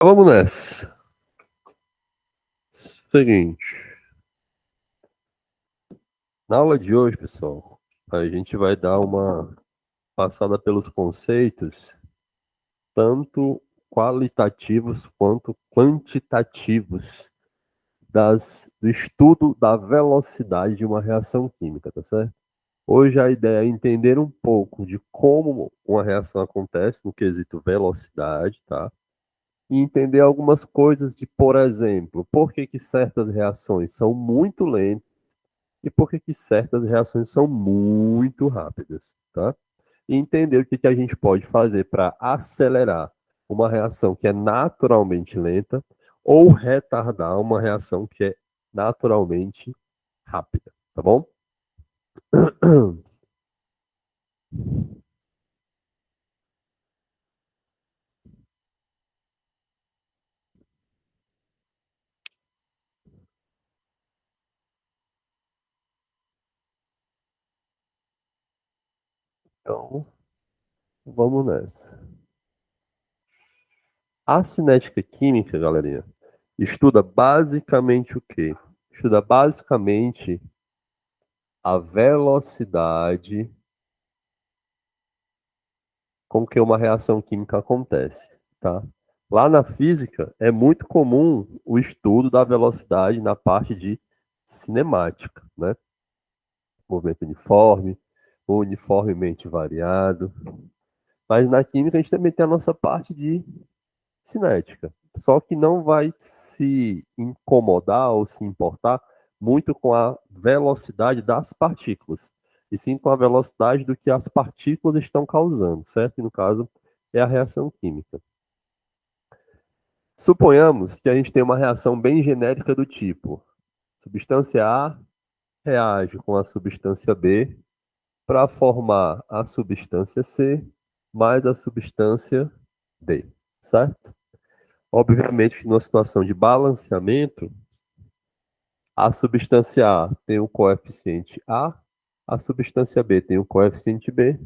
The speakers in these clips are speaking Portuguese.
Vamos nessa. Seguinte, na aula de hoje, pessoal, a gente vai dar uma passada pelos conceitos, tanto qualitativos quanto quantitativos, do estudo da velocidade de uma reação química, tá certo? Hoje a ideia é entender um pouco de como uma reação acontece no quesito velocidade, tá? E entender algumas coisas de, por exemplo, por que que certas reações são muito lentas e por que que certas reações são muito rápidas, tá? E entender o que que a gente pode fazer para acelerar uma reação que é naturalmente lenta ou retardar uma reação que é naturalmente rápida, tá bom? Então, vamos nessa. A cinética química, galerinha, estuda basicamente o quê? Estuda basicamente a velocidade com que uma reação química acontece, tá? Lá na física, é muito comum o estudo da velocidade na parte de cinemática, né? Movimento uniforme, uniformemente variado. Mas na química a gente também tem a nossa parte de cinética. Só que não vai se incomodar ou se importar muito com a velocidade das partículas, e sim com a velocidade do que as partículas estão causando, certo? E no caso, é a reação química. Suponhamos que a gente tem uma reação bem genérica do tipo: substância A reage com a substância B para formar a substância C mais a substância D, certo? Obviamente, numa situação de balanceamento, a substância A tem o coeficiente a substância B tem o coeficiente B,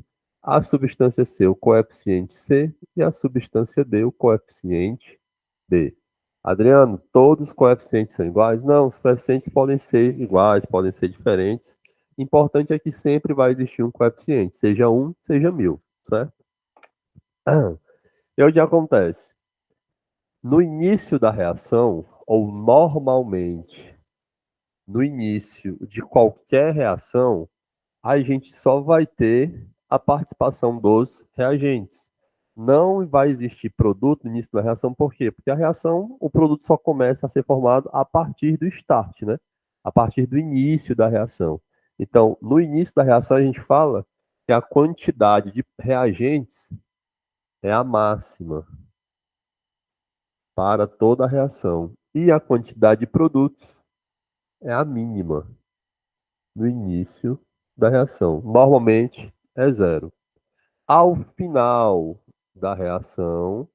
a substância C o coeficiente C e a substância D o coeficiente D. Adriano, todos os coeficientes são iguais? Não, os coeficientes podem ser iguais, podem ser diferentes. Importante é que sempre vai existir um coeficiente, seja um, seja mil, certo? E o que acontece? No início da reação, ou normalmente no início de qualquer reação, a gente só vai ter a participação dos reagentes. Não vai existir produto no início da reação, por quê? Porque a reação, o produto só começa a ser formado a partir do start, né? A partir do início da reação. Então, no início da reação, a gente fala que a quantidade de reagentes é a máxima para toda a reação. E a quantidade de produtos é a mínima no início da reação. Normalmente é zero. Ao final da reação,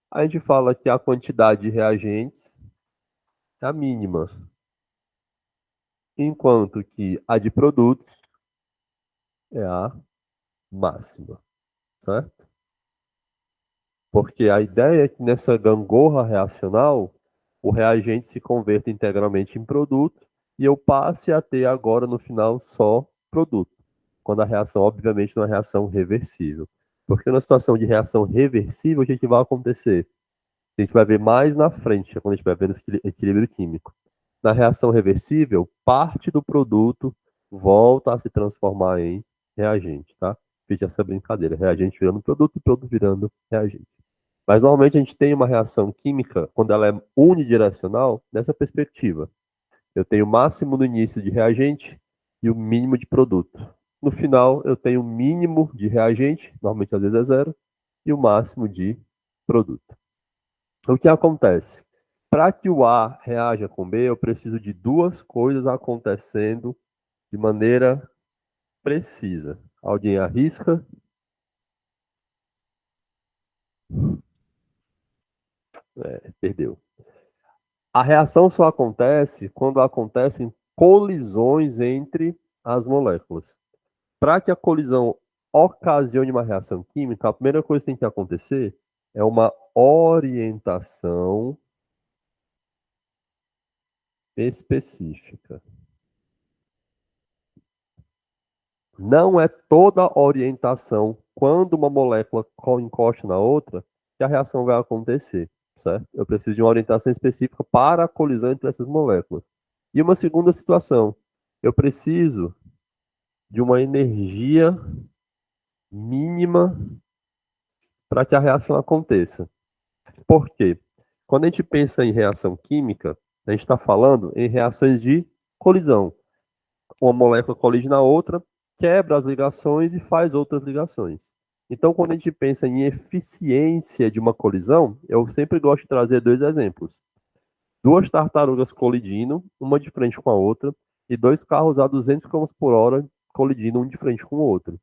a gente fala que a quantidade de reagentes é a mínima, enquanto que a de produtos é a máxima, certo? Porque a ideia é que nessa gangorra reacional, o reagente se converta integralmente em produto e eu passe a ter agora no final só produto. Quando a reação, obviamente, não é uma reação reversível. Porque na situação de reação reversível, o que que vai acontecer? A gente vai ver mais na frente, quando a gente vai ver no equilíbrio químico. Na reação reversível, parte do produto volta a se transformar em reagente, tá? Fiz essa brincadeira, reagente virando produto virando reagente. Mas normalmente a gente tem uma reação química, quando ela é unidirecional, nessa perspectiva. Eu tenho o máximo no início de reagente e o mínimo de produto. No final, eu tenho o mínimo de reagente, normalmente às vezes é zero, e o máximo de produto. O que acontece? Para que o A reaja com B, eu preciso de duas coisas acontecendo de maneira precisa. Alguém arrisca? Perdeu. A reação só acontece quando acontecem colisões entre as moléculas. Para que a colisão ocasione uma reação química, a primeira coisa que tem que acontecer é uma orientação específica. Não é toda orientação, quando uma molécula encosta na outra, que a reação vai acontecer, certo? Eu preciso de uma orientação específica para a colisão entre essas moléculas. E uma segunda situação, eu preciso de uma energia mínima para que a reação aconteça. Por quê? Quando a gente pensa em reação química, a gente está falando em reações de colisão. Uma molécula colige na outra, quebra as ligações e faz outras ligações. Então, quando a gente pensa em eficiência de uma colisão, eu sempre gosto de trazer dois exemplos. Duas tartarugas colidindo, uma de frente com a outra, e dois carros a 200 km por hora colidindo um de frente com o outro.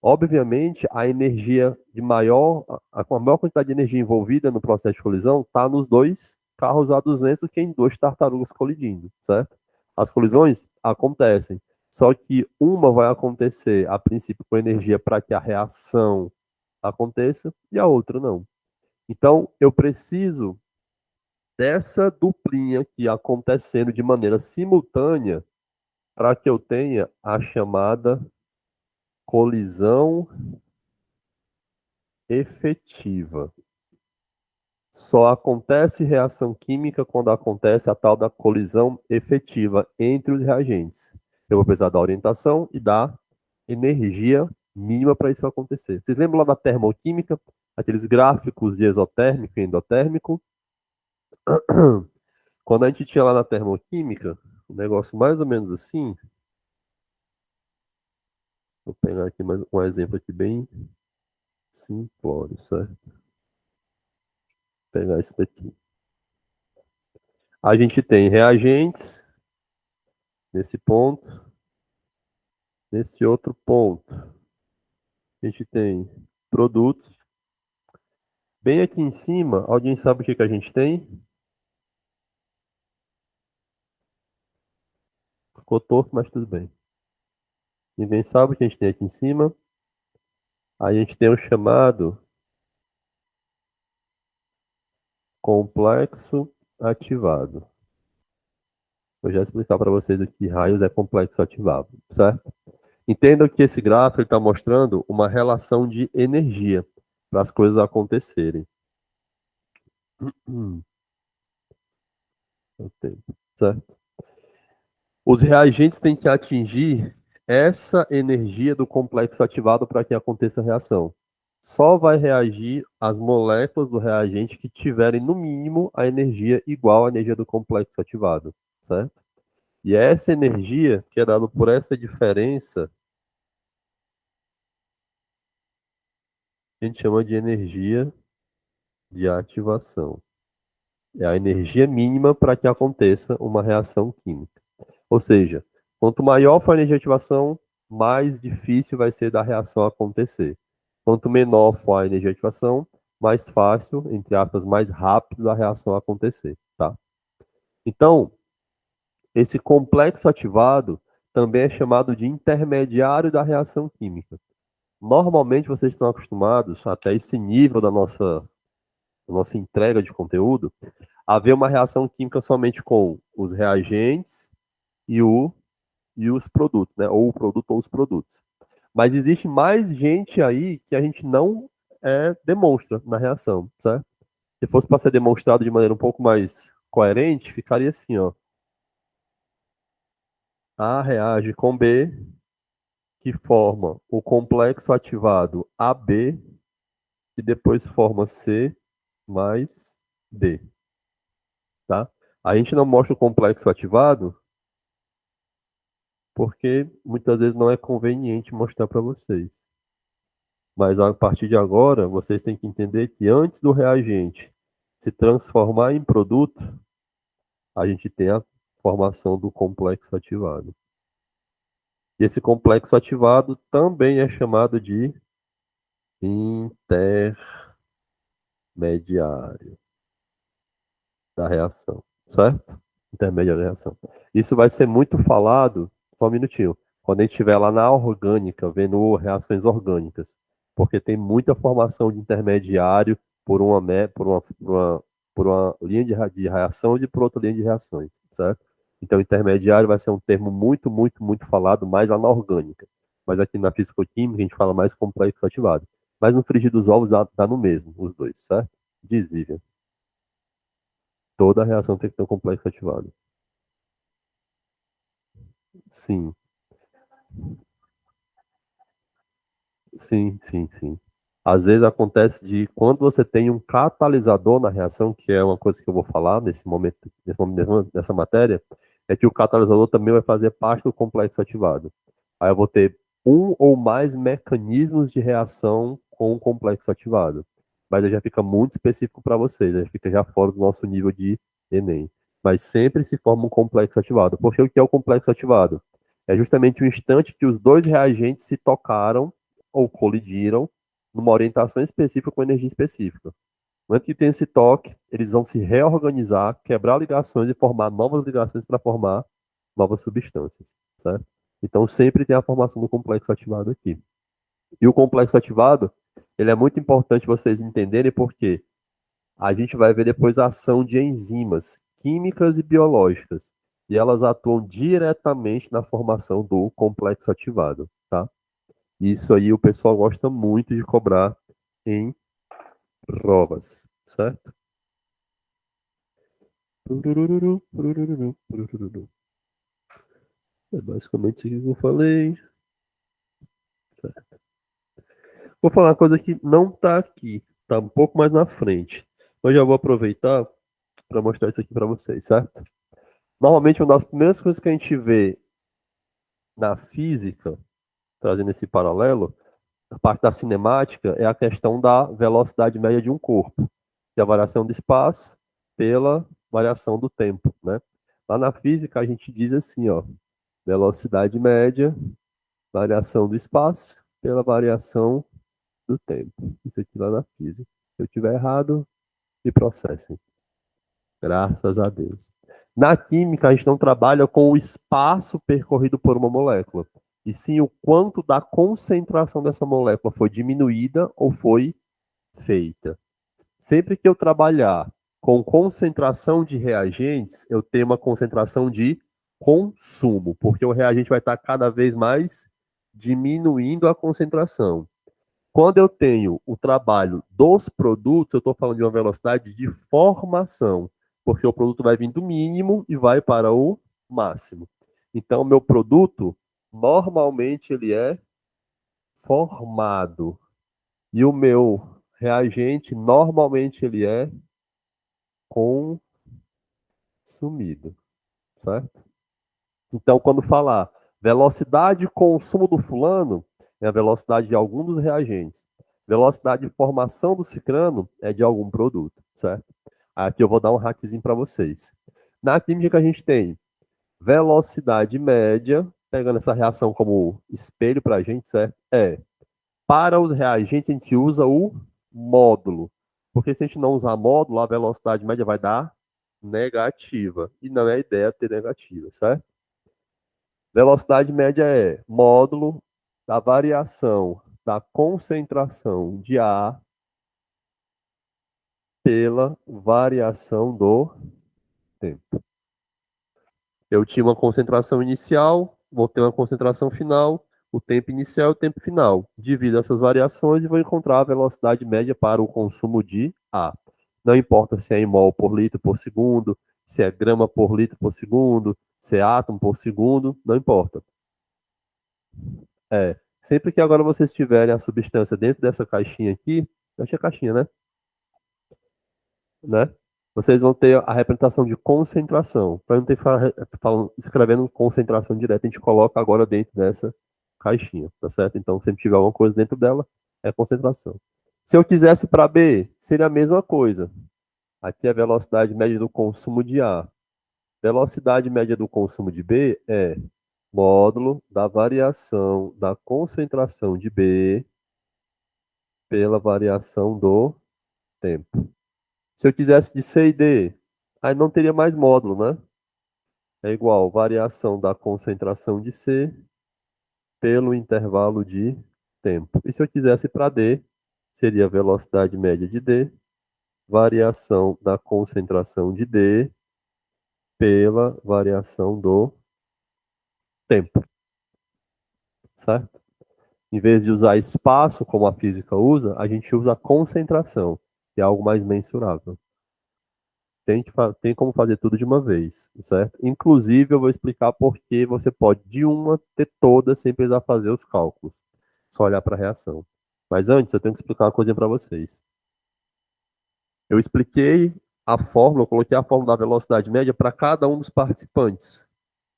Obviamente, a energia de maior, com a maior quantidade de energia envolvida no processo de colisão está nos dois carros A200 do que em duas tartarugas colidindo, certo? As colisões acontecem, só que uma vai acontecer a princípio com energia para que a reação aconteça e a outra não. Então, eu preciso dessa duplinha aqui acontecendo de maneira simultânea para que eu tenha a chamada colisão efetiva. Só acontece reação química quando acontece a tal da colisão efetiva entre os reagentes. Eu vou precisar da orientação e da energia mínima para isso acontecer. Vocês lembram lá da termoquímica? Aqueles gráficos de exotérmico e endotérmico? Quando a gente tinha lá na termoquímica, um negócio mais ou menos assim. Vou pegar aqui mais um exemplo aqui bem simplório, certo? Vou pegar isso daqui. A gente tem reagentes nesse ponto, nesse outro ponto. A gente tem produtos. Bem aqui em cima, alguém sabe o que que a gente tem? Ficou torto, mas tudo bem. Ninguém sabe o que a gente tem aqui em cima. A gente tem o chamado complexo ativado. Vou já explicar para vocês o que raios é complexo ativado, certo? Entendam que esse gráfico está mostrando uma relação de energia para as coisas acontecerem. Certo? Os reagentes têm que atingir essa energia do complexo ativado para que aconteça a reação. Só vai reagir as moléculas do reagente que tiverem, no mínimo, a energia igual à energia do complexo ativado, certo? E essa energia, que é dada por essa diferença, a gente chama de energia de ativação. É a energia mínima para que aconteça uma reação química. Ou seja, quanto maior for a energia de ativação, mais difícil vai ser da reação acontecer. Quanto menor for a energia de ativação, mais fácil, entre aspas, mais rápido da reação acontecer, tá? Então, esse complexo ativado também é chamado de intermediário da reação química. Normalmente vocês estão acostumados, até esse nível da nossa entrega de conteúdo, a ver uma reação química somente com os reagentes e os produtos, né? Ou o produto ou os produtos. Mas existe mais gente aí que a gente não demonstra na reação, certo? Se fosse para ser demonstrado de maneira um pouco mais coerente, ficaria assim, ó. A reage com B, que forma o complexo ativado AB, que depois forma C mais D, tá? A gente não mostra o complexo ativado porque muitas vezes não é conveniente mostrar para vocês. Mas a partir de agora, vocês têm que entender que antes do reagente se transformar em produto, a gente tem a formação do complexo ativado. E esse complexo ativado também é chamado de intermediário da reação, certo? Intermediário da reação. Isso vai ser muito falado, só um minutinho, quando a gente estiver lá na orgânica, vendo reações orgânicas, porque tem muita formação de intermediário por uma linha de reação e por outra linha de reações, certo? Então, intermediário vai ser um termo muito, muito, muito falado mais lá na orgânica. Mas aqui na fisicoquímica a gente fala mais complexo ativado. Mas no frigir dos ovos dá no mesmo, os dois, certo? Diz, Vivian. Toda reação tem que ter um complexo ativado. Sim, sim, sim, sim. Às vezes acontece de quando você tem um catalisador na reação, que é uma coisa que eu vou falar nessa matéria, é que o catalisador também vai fazer parte do complexo ativado. Aí eu vou ter um ou mais mecanismos de reação com o complexo ativado. Mas aí já fica muito específico para vocês, aí fica já fora do nosso nível de Enem. Mas sempre se forma um complexo ativado. Porque o que é o complexo ativado? É justamente o instante que os dois reagentes se tocaram ou colidiram numa orientação específica com energia específica. Antes que tenha esse toque, eles vão se reorganizar, quebrar ligações e formar novas ligações para formar novas substâncias, certo? Então sempre tem a formação do complexo ativado aqui. E o complexo ativado, ele é muito importante vocês entenderem porque a gente vai ver depois a ação de enzimas químicas e biológicas, e elas atuam diretamente na formação do complexo ativado, tá? Isso aí o pessoal gosta muito de cobrar em provas, certo? Turururu, turururu, turururu. É basicamente isso que eu falei. Certo. Vou falar uma coisa que não está aqui, está um pouco mais na frente. Mas já vou aproveitar para mostrar isso aqui para vocês, certo? Normalmente, uma das primeiras coisas que a gente vê na física, trazendo esse paralelo, a parte da cinemática, é a questão da velocidade média de um corpo, que é a variação do espaço pela variação do tempo, né? Lá na física, a gente diz assim, ó, velocidade média, variação do espaço pela variação do tempo. Isso aqui lá na física. Se eu tiver errado, me processem. Graças a Deus. Na química, a gente não trabalha com o espaço percorrido por uma molécula, e sim o quanto da concentração dessa molécula foi diminuída ou foi feita. Sempre que eu trabalhar com concentração de reagentes, eu tenho uma concentração de consumo, porque o reagente vai estar cada vez mais diminuindo a concentração. Quando eu tenho o trabalho dos produtos, eu estou falando de uma velocidade de formação, porque o produto vai vir do mínimo e vai para o máximo. Então, meu produto, normalmente, ele é formado. E o meu reagente, normalmente, ele é consumido, certo? Então, quando falar velocidade de consumo do fulano, é a velocidade de algum dos reagentes. Velocidade de formação do cicrano é de algum produto, certo? Aqui eu vou dar um hackzinho para vocês. Na química a gente tem velocidade média, pegando essa reação como espelho para a gente, certo? Para os reagentes a gente usa o módulo. Porque se a gente não usar módulo, a velocidade média vai dar negativa. E não é a ideia ter negativa, certo? Velocidade média é módulo da variação da concentração de A pela variação do tempo. Eu tinha uma concentração inicial, vou ter uma concentração final, o tempo inicial e o tempo final. Divido essas variações e vou encontrar a velocidade média para o consumo de A. Não importa se é em mol por litro por segundo, se é grama por litro por segundo, se é átomo por segundo, não importa. Sempre que agora vocês tiverem a substância dentro dessa caixinha aqui, eu achei a caixinha, né? Vocês vão ter a representação de concentração. Para não ter escrevendo concentração direta, a gente coloca agora dentro dessa caixinha, tá certo? Então, sempre tiver alguma coisa dentro dela, é concentração. Se eu quisesse para B, seria a mesma coisa. Aqui é a velocidade média do consumo de A. Velocidade média do consumo de B é módulo da variação da concentração de B pela variação do tempo. Se eu quisesse de C e D, aí não teria mais módulo, né? É igual variação da concentração de C pelo intervalo de tempo. E se eu quisesse para D, seria a velocidade média de D variação da concentração de D pela variação do tempo, certo? Em vez de usar espaço, como a física usa, a gente usa a concentração, que é algo mais mensurável. Tem como fazer tudo de uma vez, certo? Inclusive, eu vou explicar por que você pode, de uma, ter todas sem precisar fazer os cálculos. Só olhar para a reação. Mas antes, eu tenho que explicar uma coisa para vocês. Eu expliquei a fórmula, eu coloquei a fórmula da velocidade média para cada um dos participantes.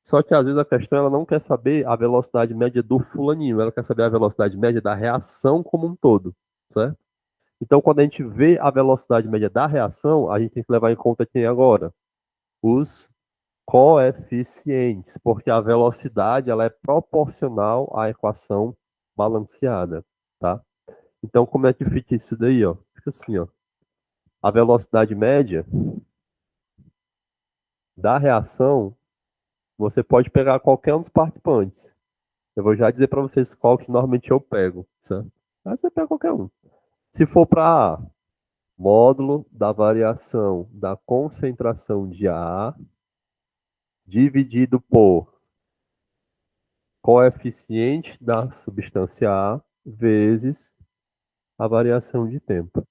Só que às vezes a questão ela não quer saber a velocidade média do fulaninho, ela quer saber a velocidade média da reação como um todo, certo? Então, quando a gente vê a velocidade média da reação, a gente tem que levar em conta quem agora? Os coeficientes, porque a velocidade ela é proporcional à equação balanceada, tá? Então, como é que fica isso daí, ó? Fica assim, ó. A velocidade média da reação, você pode pegar qualquer um dos participantes. Eu vou já dizer para vocês qual que normalmente eu pego, certo? Aí você pega qualquer um. Se for para A, módulo da variação da concentração de A dividido por coeficiente da substância A vezes a variação de tempo.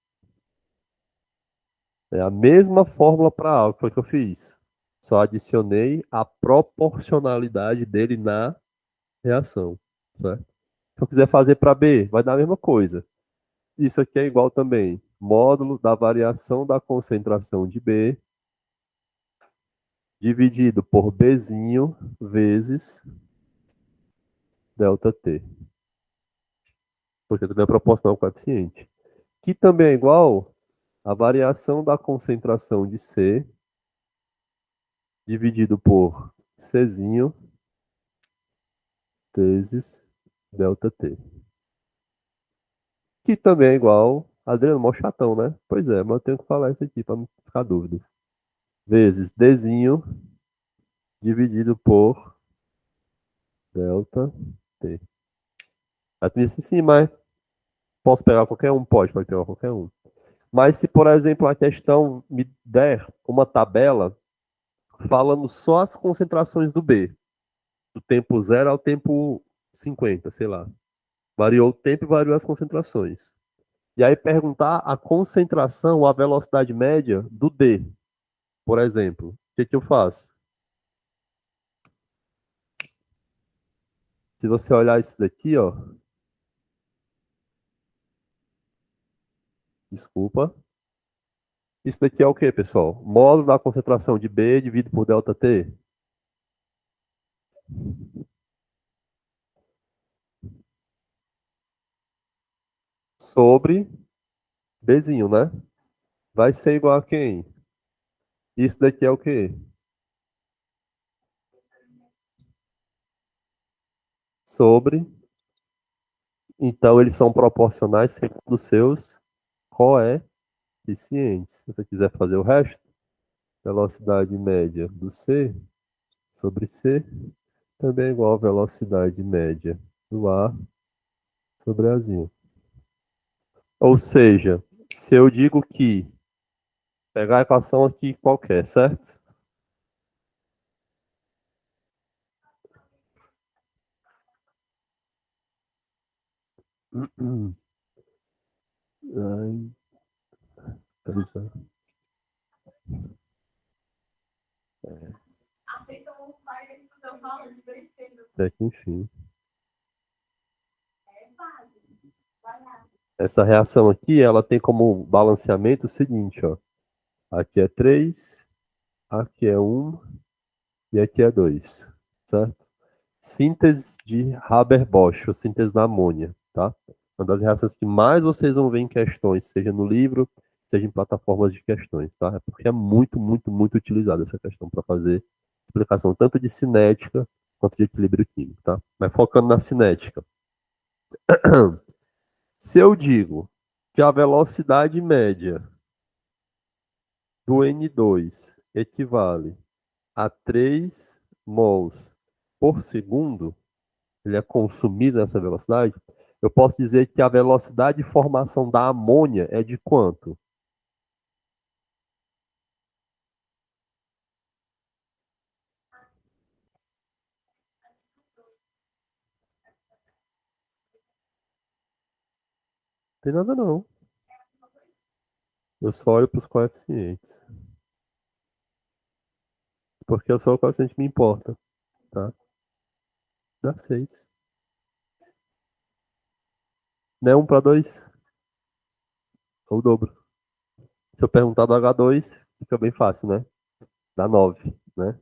É a mesma fórmula para A, que foi que eu fiz. Só adicionei a proporcionalidade dele na reação, certo? Se eu quiser fazer para B, vai dar a mesma coisa. Isso aqui é igual também. Módulo da variação da concentração de B dividido por Bzinho vezes ΔT. Porque também é proporcional ao coeficiente. Que também é igual a variação da concentração de C dividido por Czinho vezes ΔT. Que também é igual. Adriano, mó chatão, né? Pois é, mas eu tenho que falar isso aqui para não ficar dúvidas. Vezes Dzinho dividido por ΔT. Aí tu disse, sim, mas posso pegar qualquer um? Pode pegar qualquer um. Mas se, por exemplo, a questão me der uma tabela falando só as concentrações do B, do tempo zero ao tempo 50, sei lá. Variou o tempo e variou as concentrações. E aí perguntar a concentração, a velocidade média do D, por exemplo. O que que eu faço? Se você olhar isso daqui, ó, desculpa. Isso daqui é o quê, pessoal? Módulo da concentração de B dividido por ΔT. Sobre Bzinho, né? Vai ser igual a quem? Isso daqui é o quê? Sobre. Então, eles são proporcionais segundo os seus coeficientes. Se você quiser fazer o resto, velocidade média do C sobre C também é igual a velocidade média do A sobre Azinho. Ou seja, se eu digo que pegar a equação aqui qualquer, certo? Ai, até que enfim. Essa reação aqui, ela tem como balanceamento o seguinte, ó. Aqui é 3, aqui é 1 e aqui é 2, certo? Síntese de Haber-Bosch, ou síntese da amônia, tá? Uma das reações que mais vocês vão ver em questões, seja no livro, seja em plataformas de questões, tá? É porque é muito, muito, muito utilizada essa questão para fazer explicação tanto de cinética quanto de equilíbrio químico, tá? Mas focando na cinética. Se eu digo que a velocidade média do N2 equivale a 3 mols por segundo, ele é consumido nessa velocidade, eu posso dizer que a velocidade de formação da amônia é de quanto? Tem nada não. Eu só olho para os coeficientes. Porque eu sou o coeficiente que me importa, tá? Dá 6. Não é 1 para 2? É o dobro. Se eu perguntar do H2, fica bem fácil, né? Dá 9, né?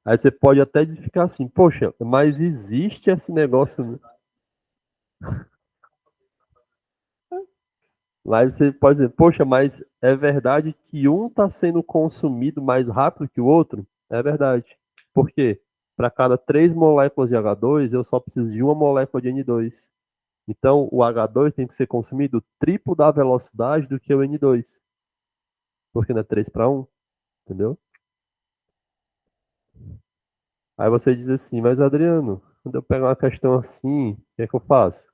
Aí você pode até ficar assim, poxa, mas existe esse negócio, né? Mas você pode dizer, poxa, mas é verdade que um está sendo consumido mais rápido que o outro? É verdade. Por quê? Para cada 3 moléculas de H2, eu só preciso de uma molécula de N2. Então, o H2 tem que ser consumido o triplo da velocidade do que o N2. Porque não é 3 para 1, entendeu? Aí você diz assim, mas Adriano, quando eu pego uma questão assim, o que é que eu faço?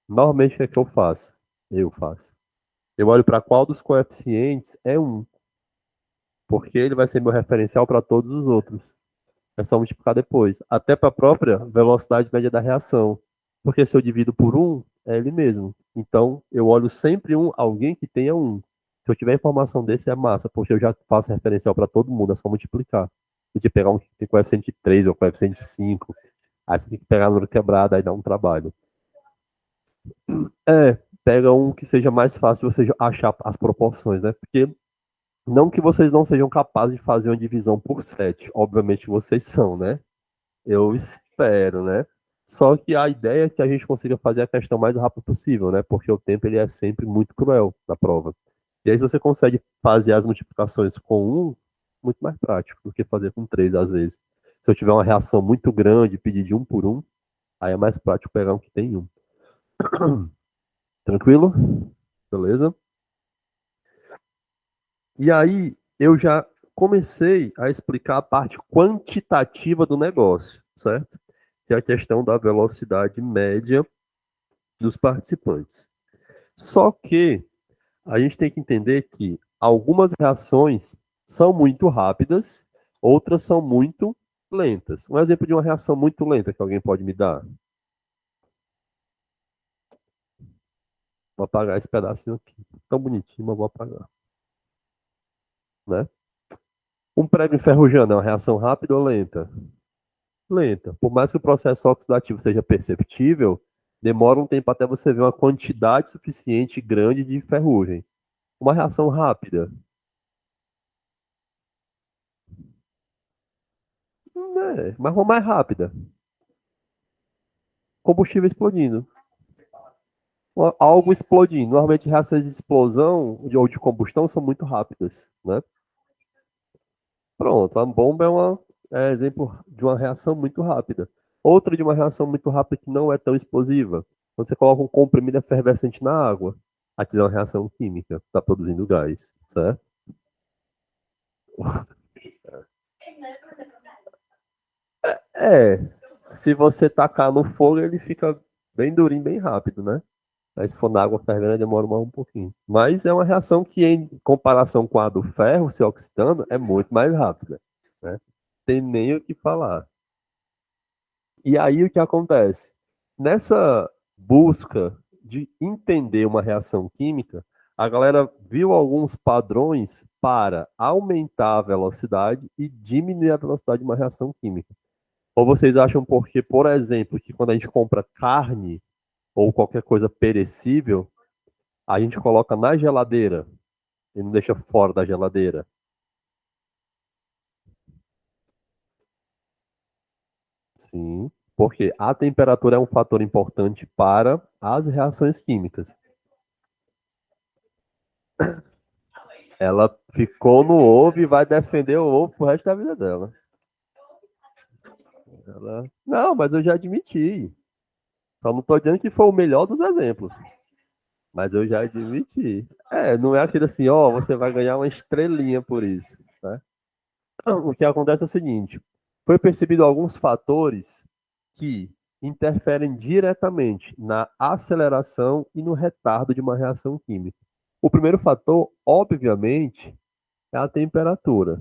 Normalmente, o que é que eu faço? Eu faço. Eu olho para qual dos coeficientes é um, porque ele vai ser meu referencial para todos os outros. É só multiplicar depois. Até para a própria velocidade média da reação. Porque se eu divido por um, é ele mesmo. Então, eu olho sempre alguém que tenha um. Se eu tiver informação desse, é massa, porque eu já faço referencial para todo mundo, é só multiplicar. Se eu pegar um que tem coeficiente 3 ou coeficiente 5, aí você tem que pegar número quebrado, aí dá um trabalho. É, pega um que seja mais fácil você achar as proporções, né? Porque não que vocês não sejam capazes de fazer uma divisão por 7, obviamente vocês são, né? Eu espero, né? Só que a ideia é que a gente consiga fazer a questão mais rápido possível, né? Porque o tempo ele é sempre muito cruel na prova. E aí, se você consegue fazer as multiplicações com um, muito mais prático do que fazer com 3 às vezes. Se eu tiver uma reação muito grande, pedir de um por um, aí é mais prático pegar um que tem um. Tranquilo? Beleza? E aí, eu já comecei a explicar a parte quantitativa do negócio, certo? Que é a questão da velocidade média dos participantes. Só que a gente tem que entender que algumas reações são muito rápidas, outras são muito lentas. Um exemplo de uma reação muito lenta que alguém pode me dar? Vou apagar esse pedacinho aqui. Tão bonitinho, mas vou apagar. Né? Um prego enferrujando é uma reação rápida ou lenta? Lenta. Por mais que o processo oxidativo seja perceptível, demora um tempo até você ver uma quantidade suficiente grande de ferrugem. Uma reação rápida, mas uma mais rápida. Combustível explodindo. Algo explodindo. Normalmente reações de explosão ou de combustão são muito rápidas, né? Pronto, a bomba é exemplo de uma reação muito rápida. Outra de uma reação muito rápida que não é tão explosiva. Quando você coloca um comprimido efervescente na água, aquilo é uma reação química, está produzindo gás, certo? É, se você tacar no fogo, ele fica bem durinho, bem rápido, né? Aí se for na água fervendo, demora mais um pouquinho. Mas é uma reação que, em comparação com a do ferro se oxidando, é muito mais rápida, né? Tem nem o que falar. E aí o que acontece? Nessa busca de entender uma reação química, a galera viu alguns padrões para aumentar a velocidade e diminuir a velocidade de uma reação química. Ou vocês acham porque, por exemplo, que quando a gente compra carne ou qualquer coisa perecível, a gente coloca na geladeira e não deixa fora da geladeira? Sim, porque a temperatura é um fator importante para as reações químicas. Ela ficou no ovo e vai defender o ovo pro resto da vida dela. Não, mas eu já admiti. Só não tô dizendo que foi o melhor dos exemplos. Mas eu já admiti. É, não é aquilo assim, ó, você vai ganhar uma estrelinha por isso, né? O que acontece é o seguinte: foi percebido alguns fatores que interferem diretamente na aceleração e no retardo de uma reação química. O primeiro fator, obviamente, é a temperatura.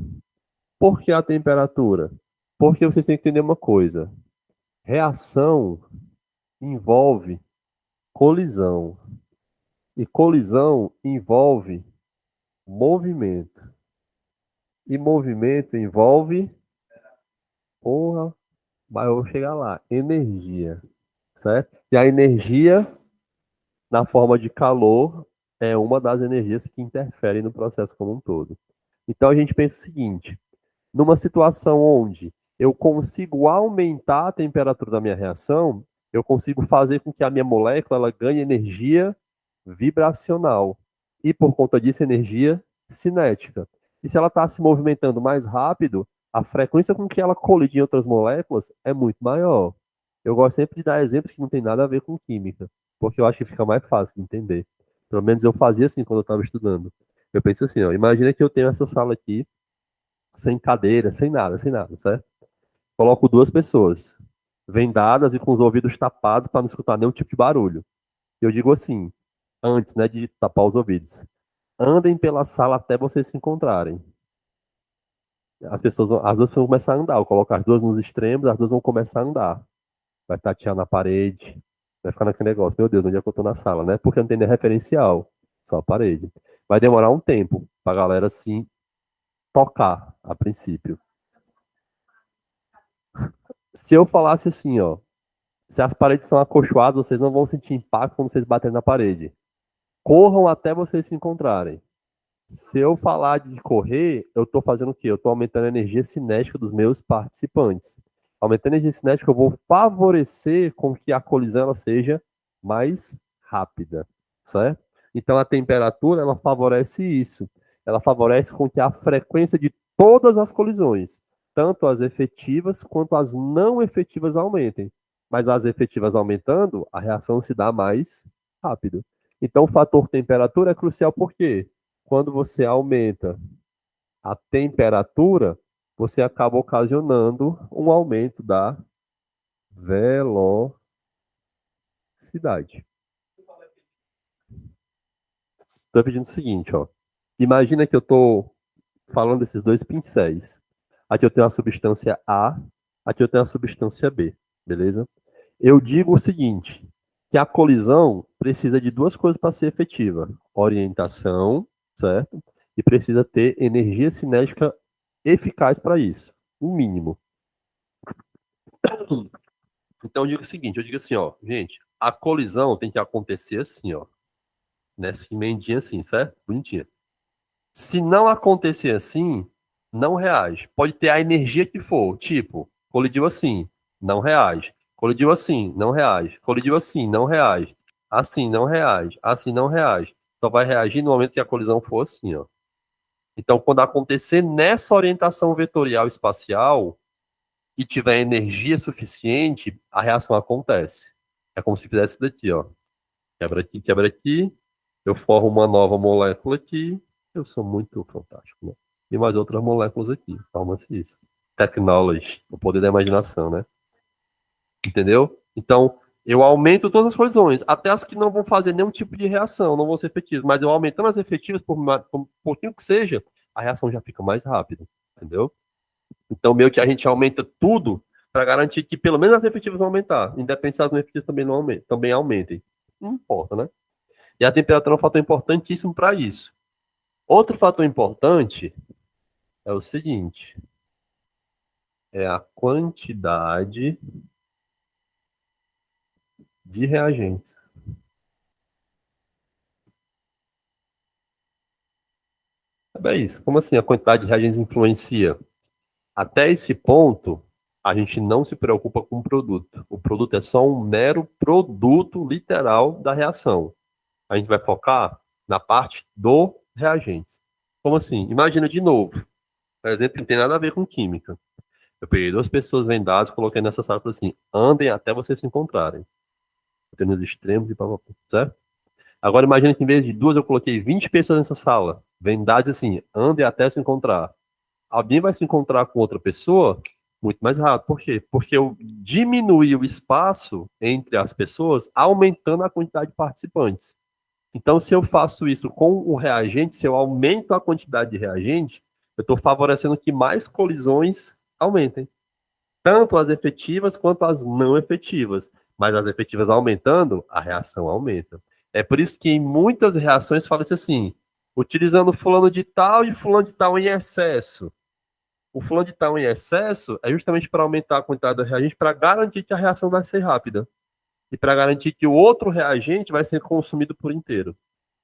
Por que a temperatura? Porque vocês têm que entender uma coisa: reação envolve colisão. E colisão envolve movimento. E movimento envolve, porra, mas eu vou chegar lá, energia, certo? E a energia, na forma de calor, é uma das energias que interferem no processo como um todo. Então a gente pensa o seguinte: numa situação onde eu consigo aumentar a temperatura da minha reação, eu consigo fazer com que a minha molécula ela ganhe energia vibracional e, por conta disso, energia cinética. E se ela está se movimentando mais rápido, a frequência com que ela colide em outras moléculas é muito maior. Eu gosto sempre de dar exemplos que não tem nada a ver com química, porque eu acho que fica mais fácil de entender. Pelo menos eu fazia assim quando eu estava estudando. Eu penso assim, ó, imagina que eu tenho essa sala aqui, sem cadeira, sem nada, certo? Coloco duas pessoas, vendadas e com os ouvidos tapados para não escutar nenhum tipo de barulho. Eu digo assim, antes, né, de tapar os ouvidos. Andem pela sala até vocês se encontrarem. As duas vão começar a andar. Eu coloco as duas nos extremos, as duas vão começar a andar. Vai tatear na parede, vai ficar naquele negócio. Meu Deus, onde é que eu tô na sala, né? Porque não tem nem referencial, só a parede. Vai demorar um tempo pra galera assim tocar a princípio. Se eu falasse assim, ó, se as paredes são acolchoadas, vocês não vão sentir impacto quando vocês baterem na parede. Corram até vocês se encontrarem. Se eu falar de correr, eu estou fazendo o quê? Eu estou aumentando a energia cinética dos meus participantes. Aumentando a energia cinética, eu vou favorecer com que a colisão ela seja mais rápida, certo? Então a temperatura ela favorece isso. Ela favorece com que a frequência de todas as colisões, tanto as efetivas quanto as não efetivas aumentem. Mas as efetivas aumentando, a reação se dá mais rápido. Então o fator temperatura é crucial por quê? Quando você aumenta a temperatura, você acaba ocasionando um aumento da velocidade. Estou pedindo o seguinte, ó. Imagina que eu estou falando desses dois pincéis. Aqui eu tenho a substância A, aqui eu tenho a substância B, beleza? Eu digo o seguinte, que a colisão precisa de duas coisas para ser efetiva: orientação, certo? E precisa ter energia cinética eficaz para isso, o mínimo. Então eu digo o seguinte, eu digo assim, ó, gente, a colisão tem que acontecer assim, ó, nessa emendinha assim, certo? Bonitinha. Se não acontecer assim, não reage. Pode ter a energia que for, tipo, colidiu assim, não reage. Colidiu assim, não reage. Colidiu assim, não reage. Assim, não reage. Assim, não reage. Só vai reagir no momento que a colisão for assim, ó. Então, quando acontecer nessa orientação vetorial espacial e tiver energia suficiente, a reação acontece. É como se fizesse daqui, ó. Quebra aqui, eu formo uma nova molécula aqui. Eu sou muito fantástico, né? E mais outras moléculas aqui. Forma-se isso. Technology, o poder da imaginação, né? Entendeu? Então, eu aumento todas as colisões, até as que não vão fazer nenhum tipo de reação, não vão ser efetivas. Mas eu aumentando as efetivas, por um pouquinho que seja, a reação já fica mais rápida. Entendeu? Então, meio que a gente aumenta tudo para garantir que pelo menos as efetivas vão aumentar, independente se as não efetivas também aumentem. Não importa, né? E a temperatura é um fator importantíssimo para isso. Outro fator importante é o seguinte: é a quantidade de reagentes. É isso. Como assim a quantidade de reagentes influencia? Até esse ponto, a gente não se preocupa com o produto. O produto é só um mero produto literal da reação. A gente vai focar na parte do reagentes. Como assim? Imagina de novo. Por exemplo, não tem nada a ver com química. Eu peguei duas pessoas vendadas, coloquei nessa sala e falei assim: andem até vocês se encontrarem. Tem nos extremos e papapá, certo? Agora imagina que em vez de duas eu coloquei 20 pessoas nessa sala, vendadas assim, andem até se encontrar. Alguém vai se encontrar com outra pessoa muito mais rápido. Por quê? Porque eu diminuí o espaço entre as pessoas, aumentando a quantidade de participantes. Então, se eu faço isso com o reagente, se eu aumento a quantidade de reagente, eu estou favorecendo que mais colisões aumentem. Tanto as efetivas quanto as não efetivas. mas as efetivas aumentando, a reação aumenta. É por isso que em muitas reações fala-se assim, utilizando fulano de tal e fulano de tal em excesso. O fulano de tal em excesso é justamente para aumentar a quantidade do reagente para garantir que a reação vai ser rápida e para garantir que o outro reagente vai ser consumido por inteiro,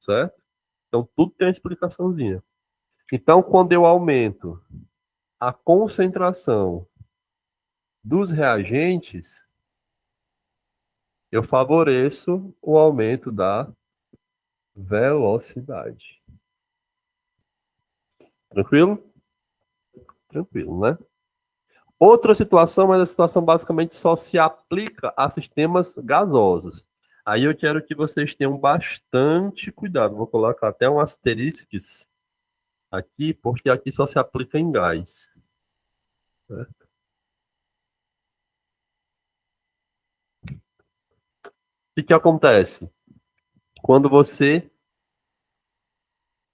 certo? Então tudo tem uma explicaçãozinha. Então quando eu aumento a concentração dos reagentes, eu favoreço o aumento da velocidade. Tranquilo? Tranquilo, né? Outra situação, mas a situação basicamente só se aplica a sistemas gasosos. Aí eu quero que vocês tenham bastante cuidado. Vou colocar até um asterisco aqui, porque aqui só se aplica em gás. Né? O que acontece? Quando você.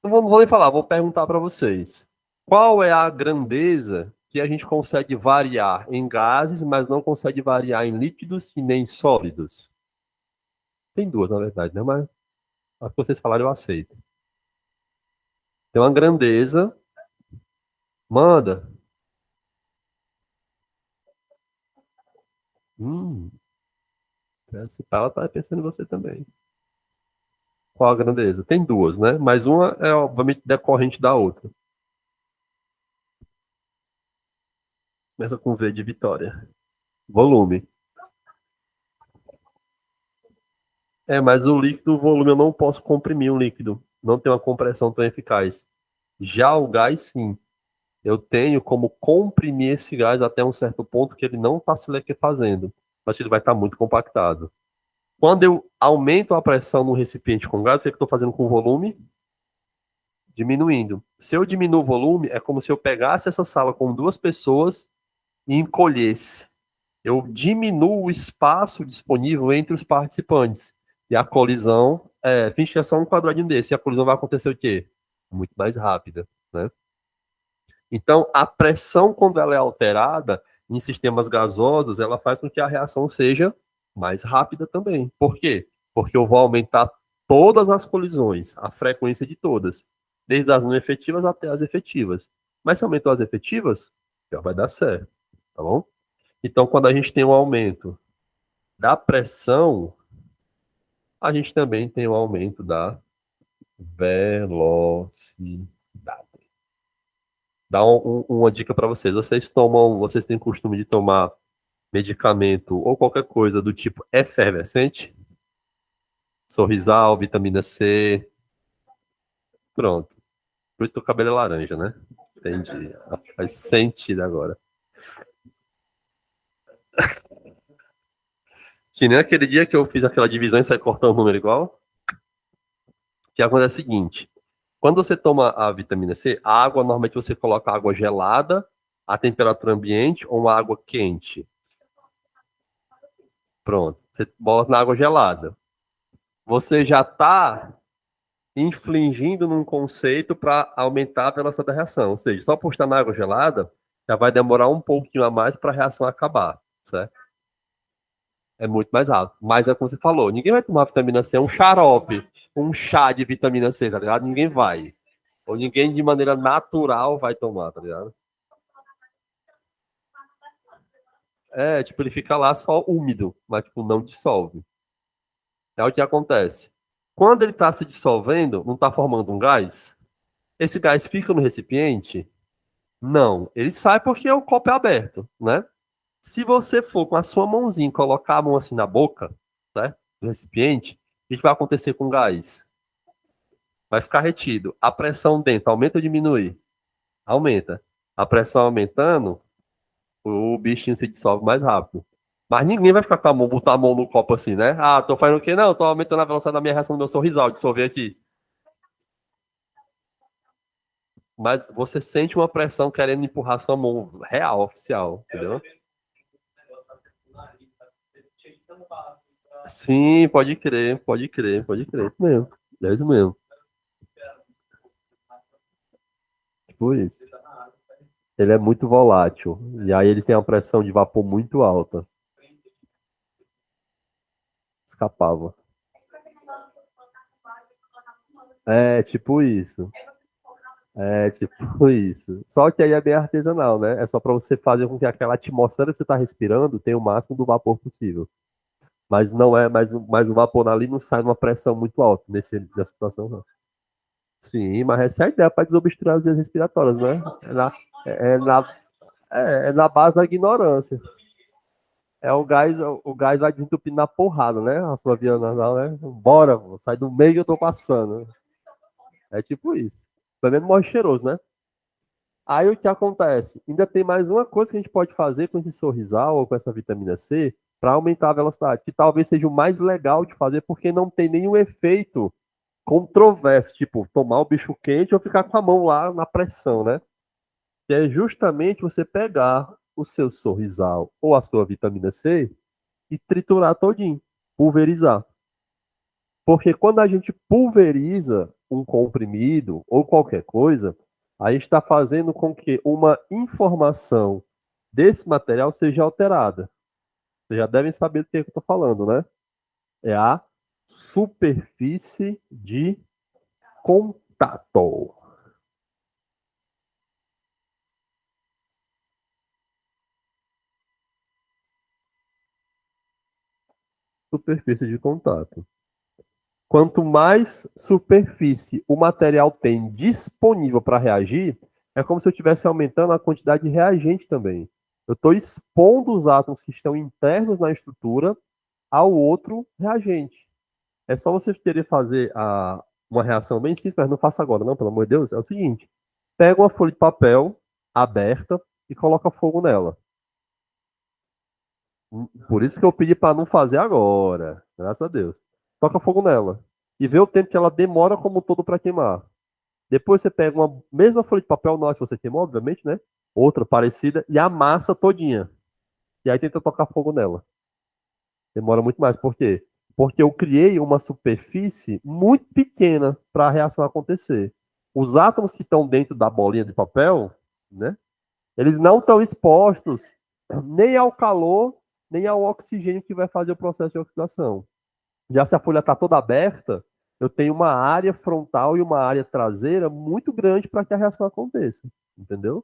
Não vou nem falar, vou perguntar para vocês. Qual é a grandeza que a gente consegue variar em gases, mas não consegue variar em líquidos e nem em sólidos? Tem duas, na verdade, né? Mas a que vocês falaram eu aceito. Tem uma grandeza. Manda. Hum, esse ela tá pensando em você também. Qual a grandeza? Tem duas, né? Mas uma é obviamente decorrente da outra. Começa com V de Vitória. Volume. É, mas o líquido, o volume, eu não posso comprimir um líquido. Não tem uma compressão tão eficaz. Já o gás, sim. Eu tenho como comprimir esse gás até um certo ponto que ele não está se liquefazendo, mas ele vai estar muito compactado. Quando eu aumento a pressão no recipiente com gás, o que eu estou fazendo com o volume? Diminuindo. Se eu diminuo o volume, é como se eu pegasse essa sala com duas pessoas e encolhesse. Eu diminuo o espaço disponível entre os participantes. E a colisão, finge que é só um quadradinho desse. E a colisão vai acontecer o quê? Muito mais rápida, né? Então, a pressão, quando ela é alterada em sistemas gasosos, ela faz com que a reação seja mais rápida também. Por quê? Porque eu vou aumentar todas as colisões, a frequência de todas, desde as não efetivas até as efetivas. Mas se aumentou as efetivas, já vai dar certo, tá bom? Então, quando a gente tem um aumento da pressão, a gente também tem um aumento da velocidade. Dá uma dica para vocês. Vocês têm costume de tomar medicamento ou qualquer coisa do tipo efervescente? Sorrisal, vitamina C. Pronto. Por isso que o cabelo é laranja, né? Entendi. Faz sentido agora. Que nem aquele dia que eu fiz aquela divisão e saí cortando o número igual. Que acontece é o seguinte: quando você toma a vitamina C, a água, normalmente você coloca água gelada, a temperatura ambiente ou uma água quente. Pronto. Você bota na água gelada. Você já está infligindo num conceito para aumentar a velocidade da reação. Ou seja, só por estar na água gelada, já vai demorar um pouquinho a mais para a reação acabar, certo? É muito mais rápido. Mas é como você falou, ninguém vai tomar vitamina C, um xarope, um chá de vitamina C, tá ligado? Ninguém vai. Ou ninguém de maneira natural vai tomar, tá ligado? É, tipo, ele fica lá só úmido, mas tipo, não dissolve. É o que acontece. Quando ele está se dissolvendo, não está formando um gás, esse gás fica no recipiente. Não, ele sai porque o copo é aberto, né? Se você for com a sua mãozinha colocar a mão assim na boca, né, do recipiente, o que vai acontecer com o gás? Vai ficar retido. A pressão dentro aumenta ou diminui? Aumenta. A pressão aumentando, o bichinho se dissolve mais rápido. Mas ninguém vai ficar com a mão, botar a mão no copo assim, né? Ah, tô fazendo o quê? Não, tô aumentando a velocidade da minha reação do meu sorrisal, dissolver aqui. Mas você sente uma pressão querendo empurrar sua mão real, oficial, entendeu? Sim, pode crer, pode crer, pode crer. Isso mesmo. É isso mesmo. Tipo isso. Ele é muito volátil. E aí ele tem uma pressão de vapor muito alta. Escapava. É, tipo isso. É, tipo isso. Só que aí é bem artesanal, né? É só para você fazer com que aquela atmosfera que você está respirando tenha o máximo do vapor possível. Mas não é, mas o vapor ali não sai numa pressão muito alta nessa situação, não. Sim, mas essa é a ideia para desobstruir as vias respiratórias, né? É na base da ignorância. É o gás vai desentupindo na porrada, né? A sua via nasal, né? Bora, pô, sai do meio que eu tô passando. É tipo isso. Pelo menos morre cheiroso, né? Aí o que acontece? Ainda tem mais uma coisa que a gente pode fazer com esse sorrisal ou com essa vitamina C para aumentar a velocidade, que talvez seja o mais legal de fazer, porque não tem nenhum efeito controverso, tipo tomar o bicho quente ou ficar com a mão lá na pressão, né? Que é justamente você pegar o seu sorrisal ou a sua vitamina C e triturar todinho, pulverizar. Porque quando a gente pulveriza um comprimido ou qualquer coisa, a gente está fazendo com que uma informação desse material seja alterada. Vocês já devem saber do que eu estou falando, né? É a superfície de contato. Superfície de contato. Quanto mais superfície o material tem disponível para reagir, é como se eu estivesse aumentando a quantidade de reagente também. Eu estou expondo os átomos que estão internos na estrutura ao outro reagente. É só você querer fazer uma reação bem simples, mas não faça agora, não, pelo amor de Deus. É o seguinte: pega uma folha de papel aberta e coloca fogo nela. Por isso que eu pedi para não fazer agora, graças a Deus. Toca fogo nela e vê o tempo que ela demora como um todo para queimar. Depois você pega uma mesma folha de papel, não a que você queimou, obviamente, né? Outra parecida e amassa todinha. E aí tenta tocar fogo nela. Demora muito mais. Por quê? Porque eu criei uma superfície muito pequena para a reação acontecer. Os átomos que estão dentro da bolinha de papel, né? Eles não estão expostos nem ao calor, nem ao oxigênio que vai fazer o processo de oxidação. Já se a folha está toda aberta, eu tenho uma área frontal e uma área traseira muito grande para que a reação aconteça. Entendeu?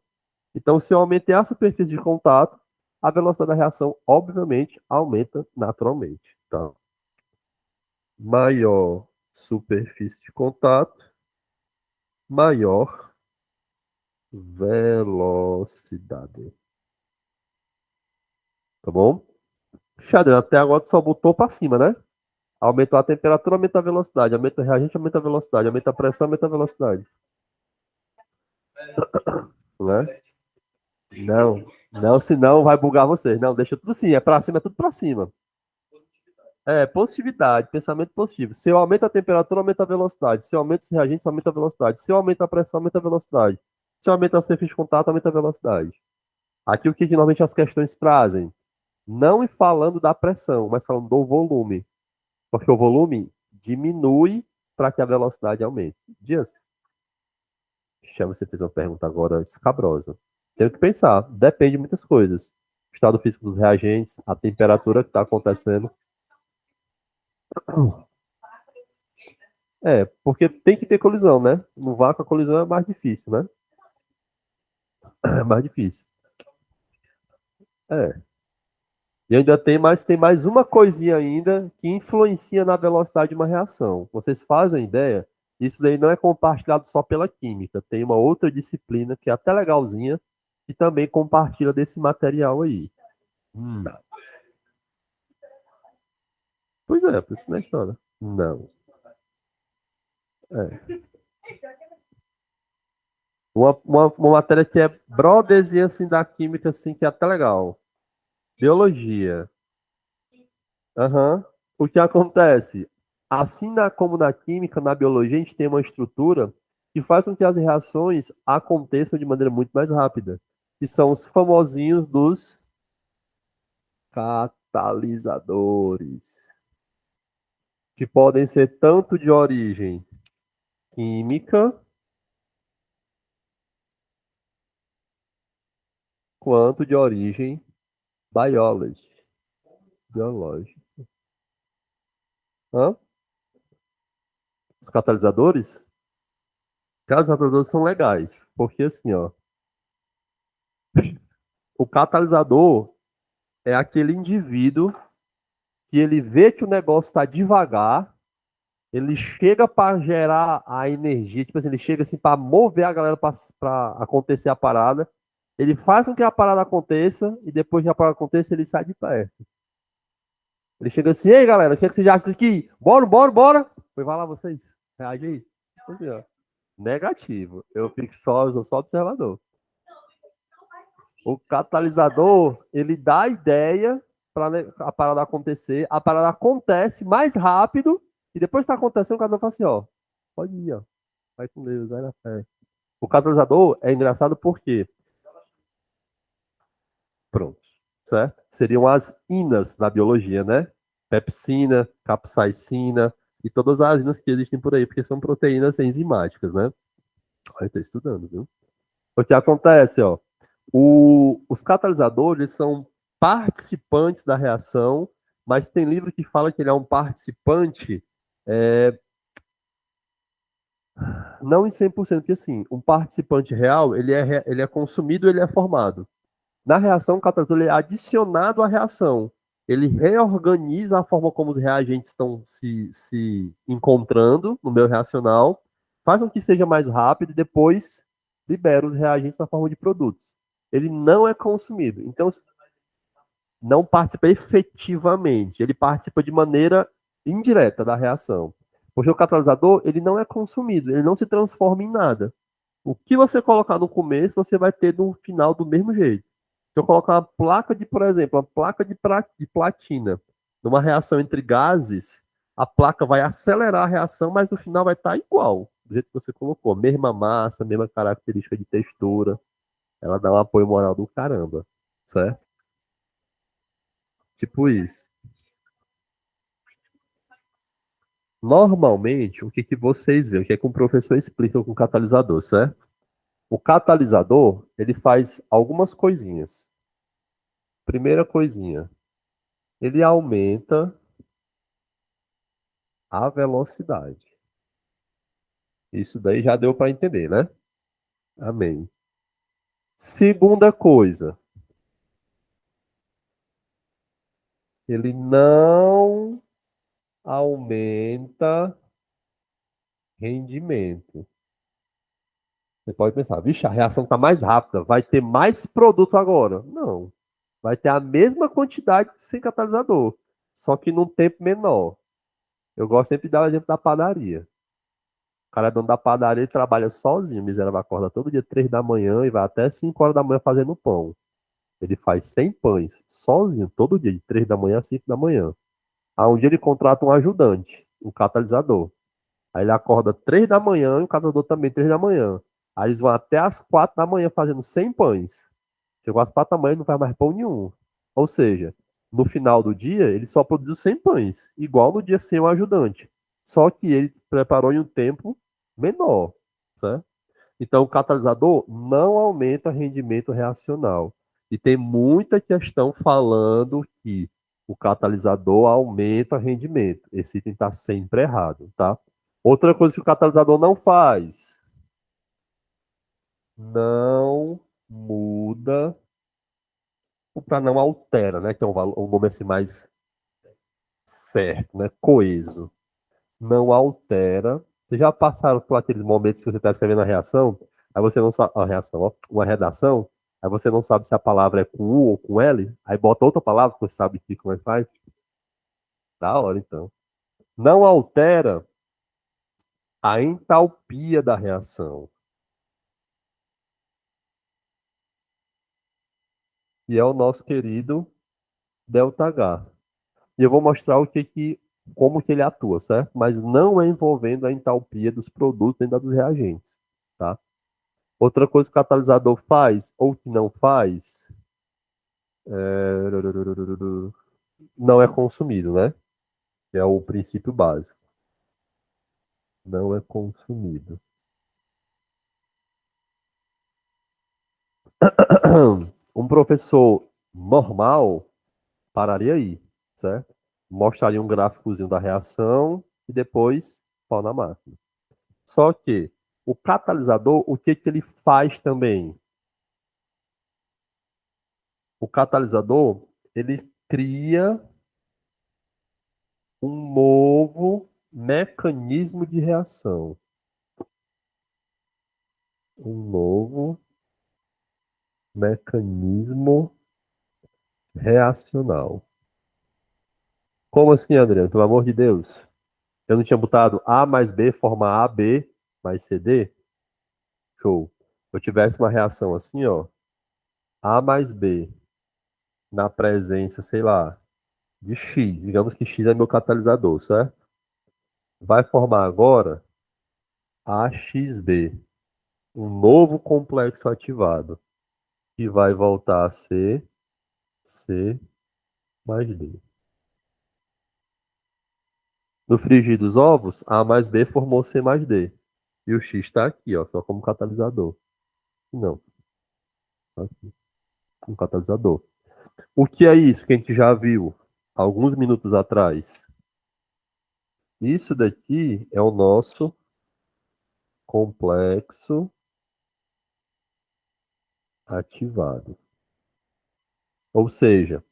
Então, se eu aumentar a superfície de contato, a velocidade da reação, obviamente, aumenta naturalmente. Tá? Maior superfície de contato, maior velocidade. Tá bom? Xadrez, até agora tu só botou para cima, né? Aumentou a temperatura, aumenta a velocidade. Aumenta o reagente, aumenta a velocidade. Aumenta a pressão, aumenta a velocidade. Né? Não, não, senão vai bugar vocês. Não, deixa tudo assim. É para cima, é tudo para cima. É, positividade, pensamento positivo. Se eu aumento a temperatura, aumenta a velocidade. Se eu aumento os reagentes, aumenta a velocidade. Se eu aumento a pressão, aumenta a velocidade. Se eu aumento a superfície de contato, aumenta a velocidade. Aqui o que normalmente as questões trazem? Não falando da pressão, mas falando do volume. Porque o volume diminui para que a velocidade aumente. Dias, você fez uma pergunta agora escabrosa. Tenho que pensar. Depende de muitas coisas. O estado físico dos reagentes, a temperatura que está acontecendo. É, porque tem que ter colisão, né? No vácuo a colisão é mais difícil, né? É mais difícil. É. E ainda tem mais uma coisinha ainda que influencia na velocidade de uma reação. Vocês fazem ideia? Isso daí não é compartilhado só pela química. Tem uma outra disciplina que é até legalzinha, que também compartilha desse material aí. Não. Pois é, por isso não é história. Não. É. Uma matéria que é brotherzinha assim da química, assim, que é até legal. Biologia. Aham. O que acontece? Assim como na química, na biologia, a gente tem uma estrutura que faz com que as reações aconteçam de maneira muito mais rápida, que são os famosinhos dos catalisadores, que podem ser tanto de origem química quanto de origem biológica. Hã? Os catalisadores? Cara, os catalisadores são legais, porque assim, ó, o catalisador é aquele indivíduo que ele vê que o negócio está devagar, ele chega para gerar a energia, tipo assim, ele chega assim para mover a galera para acontecer a parada, ele faz com que a parada aconteça e depois que a parada aconteça, ele sai de perto. Ele chega assim, ei galera, o que é que vocês acham disso aqui? Bora, bora, bora! Foi, vai lá vocês, reage aí. Assim, ó. Negativo, eu fico só, eu sou só observador. O catalisador, ele dá a ideia para a parada acontecer, a parada acontece mais rápido, e depois que está acontecendo, o catalisador fala assim, ó, pode ir, ó, vai com Deus, vai na fé. O catalisador é engraçado porque, pronto, certo? Seriam as inas da biologia, né? Pepsina, capsaicina e todas as inas que existem por aí, porque são proteínas enzimáticas, né? Olha, estou estudando, viu? O que acontece, ó, os catalisadores são participantes da reação, mas tem livro que fala que ele é um participante, é, não em 100%, porque assim, um participante real, ele é consumido, ele é formado. Na reação, o catalisador ele é adicionado à reação. Ele reorganiza a forma como os reagentes estão se encontrando no meio reacional, faz com que seja mais rápido e depois libera os reagentes na forma de produtos. Ele não é consumido. Então, não participa efetivamente, ele participa de maneira indireta da reação. Porque o catalisador, ele não é consumido, ele não se transforma em nada. O que você colocar no começo, você vai ter no final do mesmo jeito. Se eu colocar uma placa de, por exemplo, uma placa de platina numa reação entre gases, a placa vai acelerar a reação, mas no final vai estar igual, do jeito que você colocou. Mesma massa, mesma característica de textura. Ela dá um apoio moral do caramba, certo? Tipo isso. Normalmente, o que que vocês veem? O que é que um professor explica com o catalisador, certo? O catalisador, ele faz algumas coisinhas. Primeira coisinha, ele aumenta a velocidade. Isso daí já deu para entender, né? Amém. Segunda coisa, ele não aumenta rendimento. Você pode pensar, vixe, a reação está mais rápida, vai ter mais produto agora. Não. Vai ter a mesma quantidade sem catalisador, só que num tempo menor. Eu gosto sempre de dar o exemplo da padaria. O cara é dono da padaria, ele trabalha sozinho, o miserável acorda todo dia 3 da manhã e vai até 5 horas da manhã fazendo pão. Ele faz 100 pães, sozinho, todo dia, de 3 da manhã a 5 da manhã. Aí um dia ele contrata um ajudante, um catalisador. Aí ele acorda 3 da manhã e o catalisador também 3 da manhã. Aí eles vão até as 4 da manhã fazendo 100 pães. Chegou às 4 da manhã e não faz mais pão nenhum. Ou seja, no final do dia, ele só produziu 100 pães, igual no dia sem o ajudante. Só que ele preparou em um tempo menor, certo? Então, o catalisador não aumenta rendimento reacional. E tem muita questão falando que o catalisador aumenta rendimento. Esse item está sempre errado, tá? Outra coisa que o catalisador não faz, não muda, para não altera, né? Que é um nome assim mais certo, né? Coeso. Não altera. Vocês já passaram por aqueles momentos que você está escrevendo a reação, aí você não sabe, a reação, ó, uma redação, aí você não sabe se a palavra é com U ou com L, aí bota outra palavra que você sabe que como é que faz? Da hora, então. Não altera a entalpia da reação, que é o nosso querido ΔH. E eu vou mostrar como que ele atua, certo? Mas não é envolvendo a entalpia dos produtos nem da dos reagentes, tá? Outra coisa que o catalisador faz ou que não faz, não é consumido, né? É o princípio básico. Não é consumido. Um professor normal pararia aí, certo? mostraria um gráficozinho da reação e depois pau na máquina. Só que o catalisador, o que que ele faz também? O catalisador, ele cria um novo mecanismo de reação. Um novo mecanismo reacional. Como assim, Adriano? Pelo amor de Deus. Eu não tinha botado A mais B forma AB mais CD? Show. Se eu tivesse uma reação assim, ó, A mais B na presença, sei lá, de X. Digamos que X é meu catalisador, certo? Vai formar agora AXB, um novo complexo ativado, que vai voltar a ser C mais D. No frigir dos ovos, A mais B formou C mais D. E o X está aqui, ó, só como catalisador. Não, tá aqui, como catalisador. O que é isso que a gente já viu alguns minutos atrás? Isso daqui é o nosso complexo ativado. Ou seja,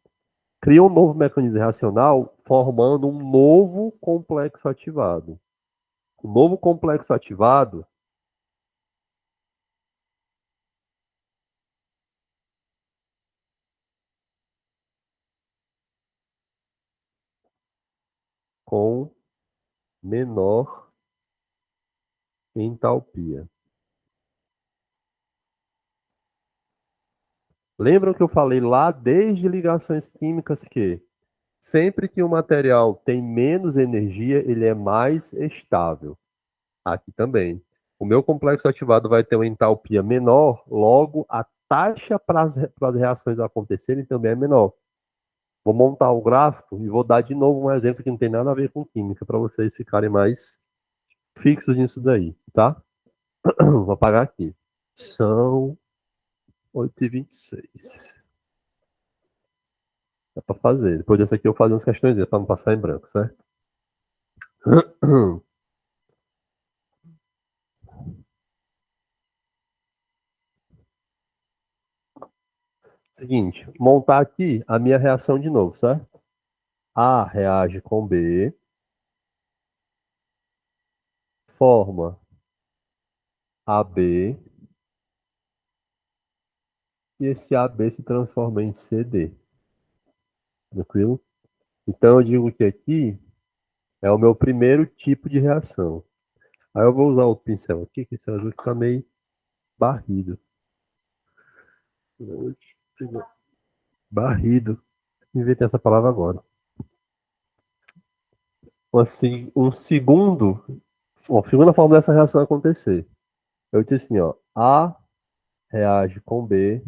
cria um novo mecanismo reacional formando um novo complexo ativado. O novo complexo ativado com menor entalpia. Lembram que eu falei lá desde ligações químicas que sempre que o material tem menos energia, ele é mais estável. Aqui também. O meu complexo ativado vai ter uma entalpia menor, logo a taxa para as reações acontecerem também é menor. Vou montar o gráfico e vou dar de novo um exemplo que não tem nada a ver com química, para vocês ficarem mais fixos nisso daí, tá? Vou apagar aqui. São 8h26. Dá para fazer. Depois dessa aqui eu vou fazer umas questões para não passar em branco, certo? Seguinte, montar aqui a minha reação de novo, certo? A reage com B, forma AB, e esse AB se transforma em CD. Tranquilo? Então eu digo que aqui é o meu primeiro tipo de reação. Aí eu vou usar o pincel aqui, que esse azul está meio barrido. Barrido. Inventei essa palavra agora. Um segundo, uma segunda forma dessa reação acontecer. Eu disse assim, ó, A reage com B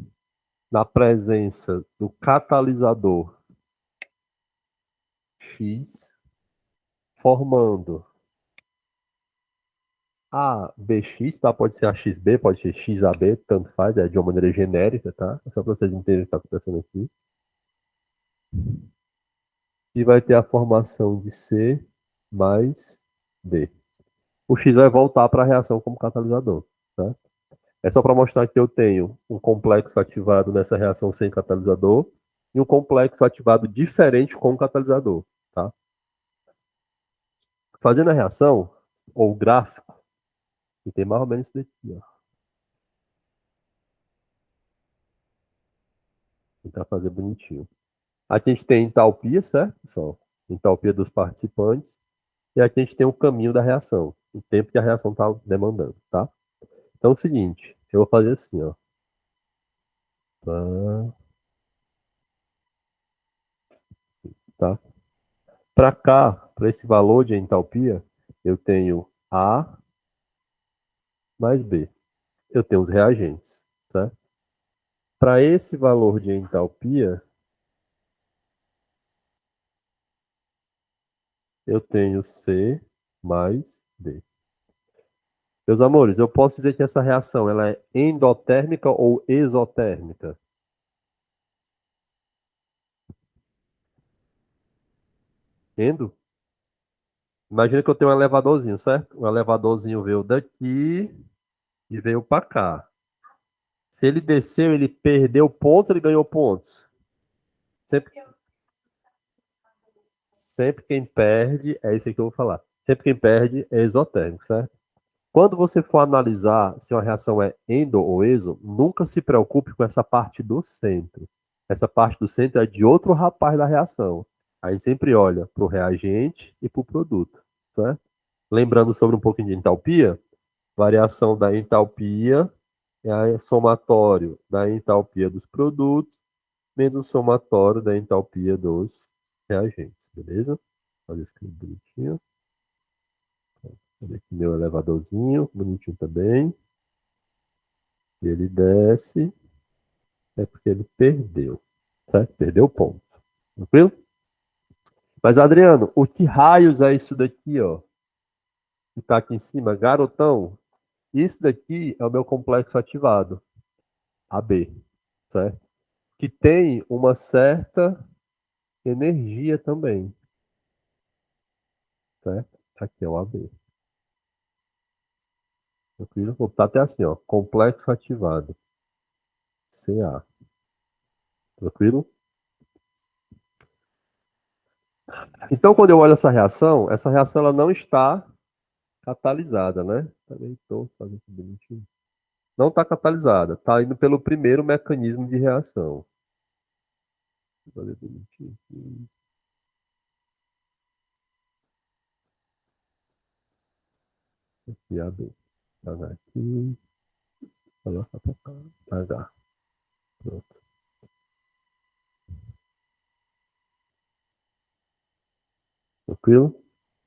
na presença do catalisador X, formando ABX, tá? Pode ser AXB, pode ser XAB, tanto faz, é de uma maneira genérica, tá? É só para vocês entenderem o que está acontecendo aqui. E vai ter a formação de C mais D. O X vai voltar para a reação como catalisador, tá? É só para mostrar que eu tenho um complexo ativado nessa reação sem catalisador e um complexo ativado diferente com catalisador, tá? Fazendo a reação, ou o gráfico, e tem mais ou menos isso daqui, ó. Vou tentar fazer bonitinho. Aqui a gente tem entalpia, certo, pessoal? Entalpia dos participantes. E aqui a gente tem o caminho da reação, o tempo que a reação está demandando, tá? Então é o seguinte, eu vou fazer assim, ó. Tá? Para cá, para esse valor de entalpia, eu tenho A mais B. Eu tenho os reagentes, certo? Para esse valor de entalpia, eu tenho C mais D. Meus amores, eu posso dizer que essa reação ela é endotérmica ou exotérmica? Endo. Imagina que eu tenho um elevadorzinho, certo? O elevadorzinho veio daqui e veio para cá. Se ele desceu, ele perdeu pontos, ele ganhou pontos. Sempre, sempre quem perde, é isso aí que eu vou falar. Sempre quem perde é exotérmico, certo? Quando você for analisar se uma reação é endo ou exo, nunca se preocupe com essa parte do centro. Essa parte do centro é de outro rapaz da reação. A gente sempre olha para o reagente e para o produto, certo? Lembrando sobre um pouquinho de entalpia, variação da entalpia é somatório da entalpia dos produtos menos o somatório da entalpia dos reagentes, beleza? Olha isso aqui bonitinho. Olha aqui meu elevadorzinho, bonitinho também. Se ele desce, é porque ele perdeu, certo? Perdeu o ponto. Tranquilo? Mas, Adriano, o que raios é isso daqui, ó? Que tá aqui em cima, garotão? Isso daqui é o meu complexo ativado, AB, certo? Que tem uma certa energia também, certo? Aqui é o AB. Tranquilo? Vou botar até assim, ó. Complexo ativado, CA. Tranquilo? Então, quando eu olho essa reação ela não está catalisada, né? Também estou fazendo isso bonitinho. Não está catalisada, está indo pelo primeiro mecanismo de reação. Vou fazer bonitinho aqui. Aqui, AB. Pagar aqui. Pagar. Pronto. Tranquilo?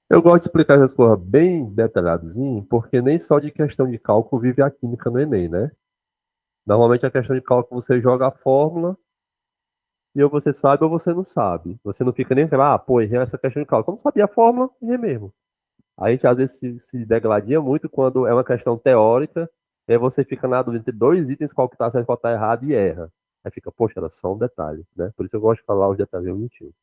Eu gosto de explicar essas coisas bem detalhadozinho, porque nem só de questão de cálculo vive a química no Enem, né? Normalmente a questão de cálculo você joga a fórmula e ou você sabe ou você não sabe. Você não fica nem, pô, errei essa questão de cálculo. Eu não sabia a fórmula, errei mesmo. A gente às vezes se degladia muito quando é uma questão teórica, e aí você fica na dúvida entre dois itens, qual que tá certo, qual tá errado, e erra. Aí fica, poxa, era só um detalhe, né? Por isso eu gosto de falar os detalhes bonitinhos.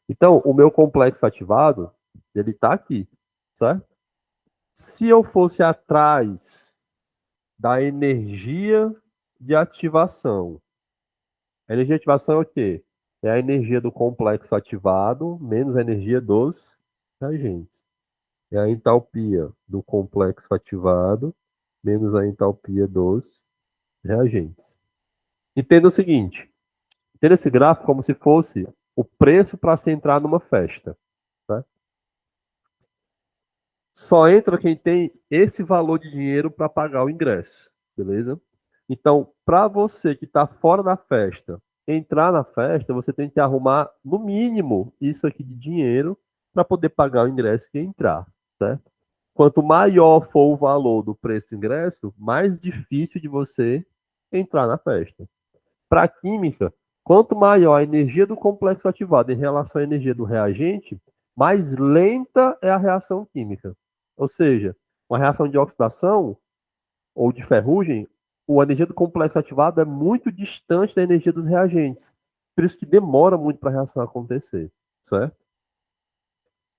Então, o meu complexo ativado, ele tá aqui, certo? Se eu fosse atrás da energia de ativação, a energia de ativação é o quê? É a energia do complexo ativado menos a energia dos reagentes. É a entalpia do complexo ativado menos a entalpia dos reagentes. Entenda o seguinte: entenda esse gráfico como se fosse o preço para se entrar numa festa. Tá? Só entra quem tem esse valor de dinheiro para pagar o ingresso, beleza? Então, para você que está fora da festa, entrar na festa, você tem que arrumar, no mínimo, isso aqui de dinheiro para poder pagar o ingresso e entrar, certo? Quanto maior for o valor do preço do ingresso, mais difícil de você entrar na festa. Para a química, quanto maior a energia do complexo ativado em relação à energia do reagente, mais lenta é a reação química. Ou seja, uma reação de oxidação ou de ferrugem, a energia do complexo ativado é muito distante da energia dos reagentes. Por isso que demora muito para a reação acontecer, certo?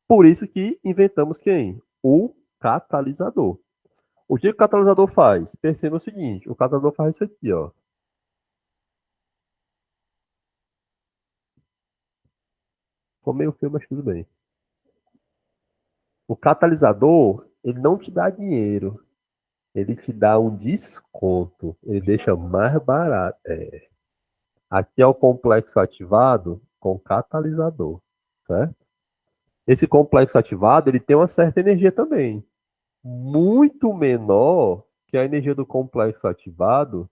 Por isso que inventamos quem? O catalisador. O que o catalisador faz? Perceba o seguinte, o catalisador faz isso aqui, ó. Ficou meio feio, mas tudo bem. O catalisador, ele não te dá dinheiro, ele te dá um desconto, ele deixa mais barato. Aqui é o complexo ativado com catalisador, certo? Esse complexo ativado, ele tem uma certa energia também, muito menor que a energia do complexo ativado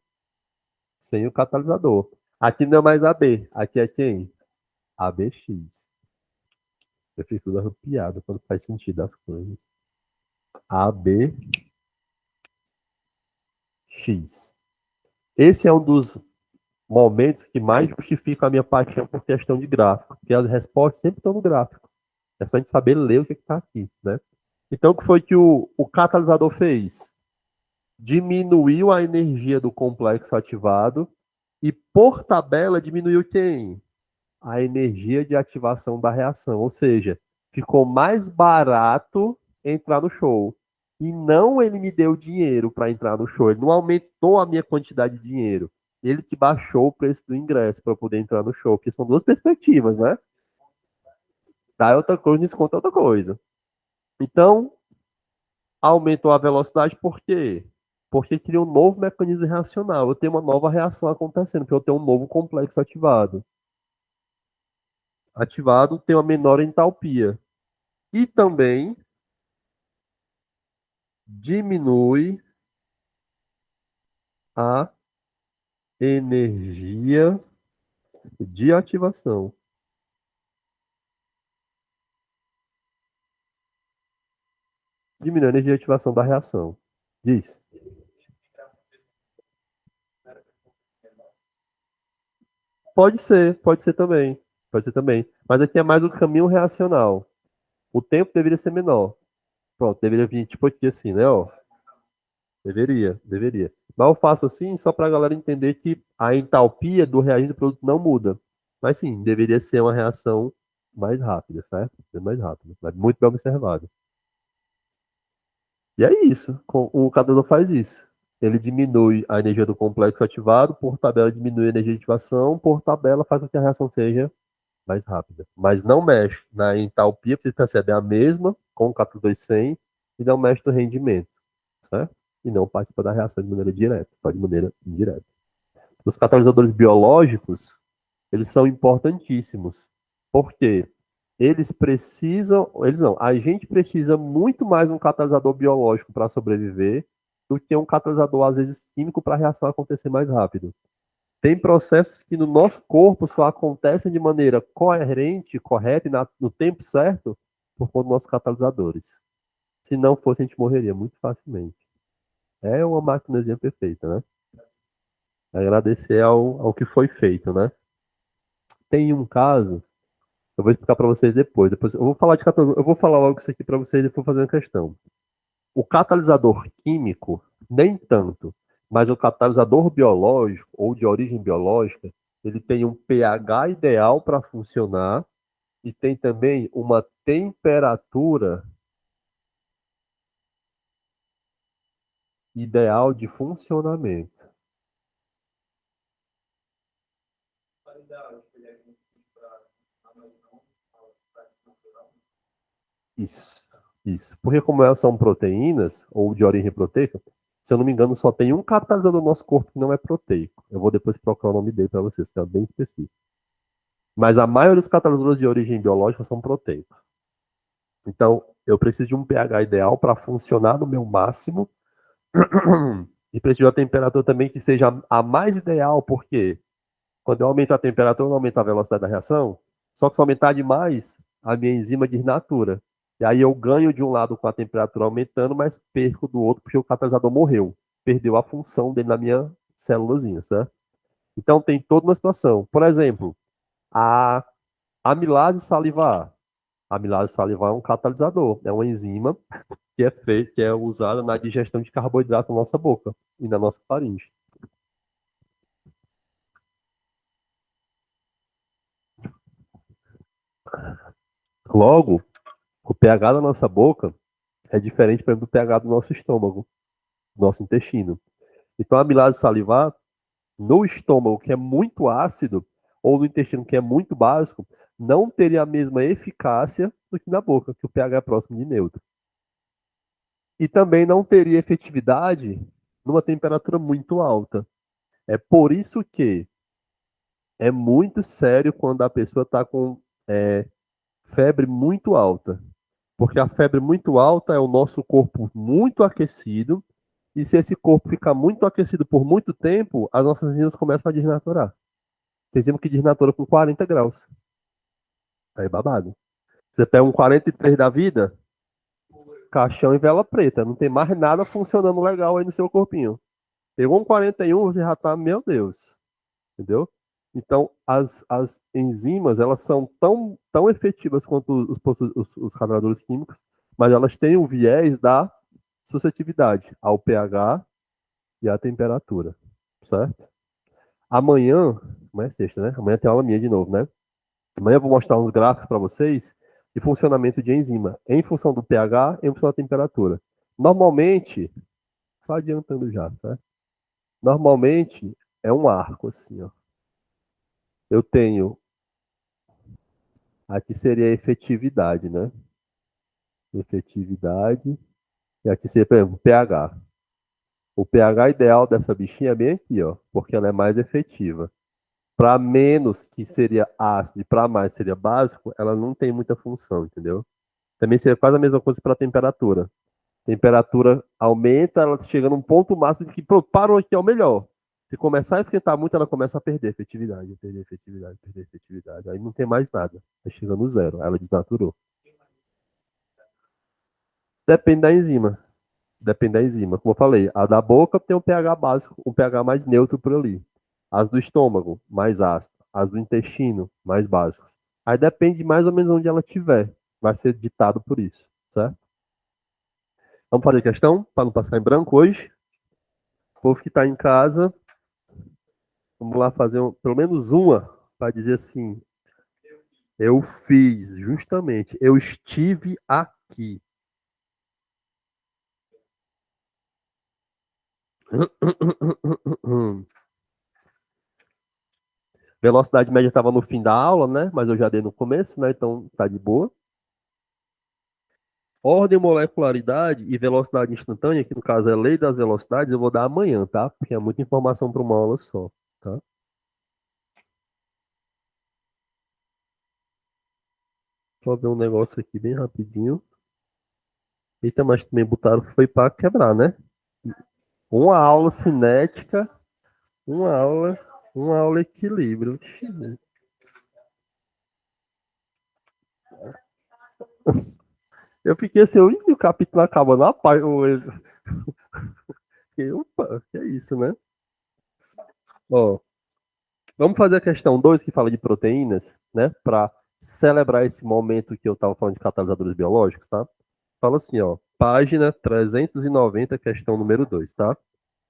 sem o catalisador. Aqui não é mais AB, aqui é quem? ABX. Eu fico tudo arrepiado quando faz sentido as coisas. ABX. Esse é um dos momentos que mais justificam a minha paixão por questão de gráfico, porque as respostas sempre estão no gráfico. É só a gente saber ler o que está aqui, né? Então, o que foi que o catalisador fez? Diminuiu a energia do complexo ativado e, por tabela, diminuiu quem? a energia de ativação da reação. Ou seja, ficou mais barato entrar no show. E não ele me deu dinheiro para entrar no show. Ele não aumentou a minha quantidade de dinheiro. Ele que baixou o preço do ingresso para poder entrar no show. Porque são duas perspectivas, né? Dá outra coisa, desconta outra coisa. Então, aumentou a velocidade por quê? Porque cria um novo mecanismo reacional. Eu tenho uma nova reação acontecendo, porque eu tenho um novo complexo ativado. Ativado tem uma menor entalpia. E também diminui a energia de ativação. Diminui a energia de ativação da reação. Diz. Pode ser também. Pode ser também. Mas aqui é mais o caminho reacional. O tempo deveria ser menor. Pronto, deveria vir tipo aqui assim, né? Ó, deveria. Mas eu faço assim só para a galera entender que a entalpia do reagente do produto não muda. Mas sim, deveria ser uma reação mais rápida, certo? Mais rápida, mas muito bem observado. E é isso. O catador faz isso. Ele diminui a energia do complexo ativado, por tabela diminui a energia de ativação, por tabela faz com que a reação seja mais rápida. Mas não mexe na entalpia, você percebe a mesma com o catador 100 e não mexe no rendimento, certo? E não participa da reação de maneira direta, só de maneira indireta. Os catalisadores biológicos, eles são importantíssimos. Por quê? Eles precisam, eles não, a gente precisa muito mais de um catalisador biológico para sobreviver do que um catalisador, às vezes, químico para a reação acontecer mais rápido. Tem processos que no nosso corpo só acontecem de maneira coerente, correta e no tempo certo por conta dos nossos catalisadores. Se não fosse, a gente morreria muito facilmente. É uma maquinazinha perfeita, né? Agradecer ao que foi feito, né? Tem um caso, eu vou explicar para vocês depois. Depois eu vou falar de catalisador, eu vou falar logo isso aqui para vocês e depois fazer uma questão. O catalisador químico, nem tanto, mas o catalisador biológico ou de origem biológica, ele tem um pH ideal para funcionar e tem também uma temperatura ideal de funcionamento. Isso, isso. Porque como elas são proteínas, ou de origem proteica, se eu não me engano, só tem um catalisador do nosso corpo que não é proteico. Eu vou depois procurar o nome dele para vocês, que é bem específico. Mas a maioria dos catalisadores de origem biológica são proteicos. Então, eu preciso de um pH ideal para funcionar no meu máximo e preciso de uma temperatura também que seja a mais ideal, porque quando eu aumento a temperatura, eu não aumento a velocidade da reação, só que se eu aumentar demais, a minha enzima desnatura. E aí eu ganho de um lado com a temperatura aumentando, mas perco do outro porque o catalisador morreu. Perdeu a função dele na minha célulazinha, certo? Então tem toda uma situação. Por exemplo, a amilase salivar. A amilase salivar é um catalisador, é uma enzima que é usada na digestão de carboidrato na nossa boca e na nossa faringe. Logo, o pH da nossa boca é diferente, por exemplo, do pH do nosso estômago, do nosso intestino. Então, a amilase salivar, no estômago, que é muito ácido, ou no intestino, que é muito básico, não teria a mesma eficácia do que na boca, que o pH é próximo de neutro. E também não teria efetividade numa temperatura muito alta. É por isso que é muito sério quando a pessoa está com febre muito alta. Porque a febre muito alta é o nosso corpo muito aquecido, e se esse corpo ficar muito aquecido por muito tempo, as nossas enzimas começam a desnaturar. Tem enzima que desnatura com 40 graus. Aí é babado. Você pega um 43 da vida, caixão e vela preta. Não tem mais nada funcionando legal aí no seu corpinho. Pegou um 41, você já tá, meu Deus. Entendeu? Então, as enzimas, elas são tão efetivas quanto os carburadores químicos, mas elas têm o viés da suscetibilidade ao pH e à temperatura, certo? Amanhã é sexta, né? Amanhã tem aula minha de novo, né? Amanhã eu vou mostrar uns gráficos para vocês de funcionamento de enzima, em função do pH, em função da temperatura. Normalmente, só adiantando já, tá? Normalmente é um arco assim, ó. Eu tenho, aqui seria a efetividade, né? Efetividade, e aqui seria, por exemplo, o pH. O pH ideal dessa bichinha é bem aqui, ó, porque ela é mais efetiva. Para menos, que seria ácido, e para mais seria básico, ela não tem muita função, entendeu? Também seria quase a mesma coisa para a temperatura. Temperatura aumenta, ela chega num ponto máximo de que pronto, parou aqui, é o melhor. Se começar a esquentar muito, ela começa a perder efetividade, perder efetividade, perder efetividade. Aí não tem mais nada. Aí chega no zero. Aí ela desnaturou. Depende da enzima. Depende da enzima. Como eu falei, a da boca tem um pH básico, um pH mais neutro por ali. As do estômago, mais ácido. As do intestino, mais básicos. Aí depende mais ou menos onde ela estiver. Vai ser ditado por isso, certo? Vamos fazer questão, para não passar em branco hoje. O povo que está em casa, vamos lá fazer pelo menos uma, para dizer assim, eu fiz, justamente, eu estive aqui. Velocidade média estava no fim da aula, né? Mas eu já dei no começo, né? Então tá de boa. Ordem, molecularidade e velocidade instantânea, que no caso é lei das velocidades, eu vou dar amanhã, tá? Porque é muita informação para uma aula só, tá? Só ver um negócio aqui bem rapidinho. Eita, mas também botaram foi para quebrar, né? Uma aula cinética, uma aula, uma aula equilíbrio. Eu fiquei assim, o capítulo acaba na página. Opa, que é isso, né? Ó, vamos fazer a questão 2 que fala de proteínas, né? Para celebrar esse momento que eu estava falando de catalisadores biológicos, tá? Fala assim, ó, página 390, questão número 2, tá?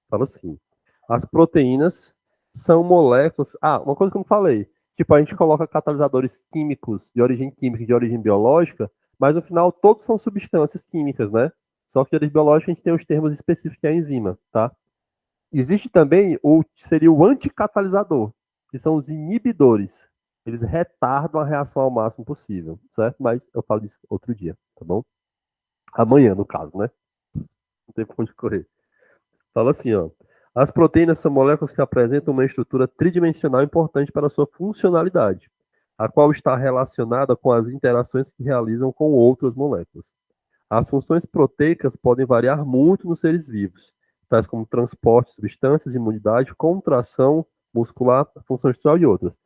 Fala assim: as proteínas são moléculas. Ah, uma coisa que eu não falei. Tipo, a gente coloca catalisadores químicos de origem química e de origem biológica, mas no final todos são substâncias químicas, né? Só que de origem biológica a gente tem os termos específicos que é a enzima, tá? Existe também o seria o anticatalisador, que são os inibidores. Eles retardam a reação ao máximo possível, certo? Mas eu falo disso outro dia, tá bom? Amanhã, no caso, né? Não tem como correr. Fala assim, ó. As proteínas são moléculas que apresentam uma estrutura tridimensional importante para a sua funcionalidade, a qual está relacionada com as interações que realizam com outras moléculas. As funções proteicas podem variar muito nos seres vivos, tais como transporte de substâncias, imunidade, contração muscular, função estrutural e outras.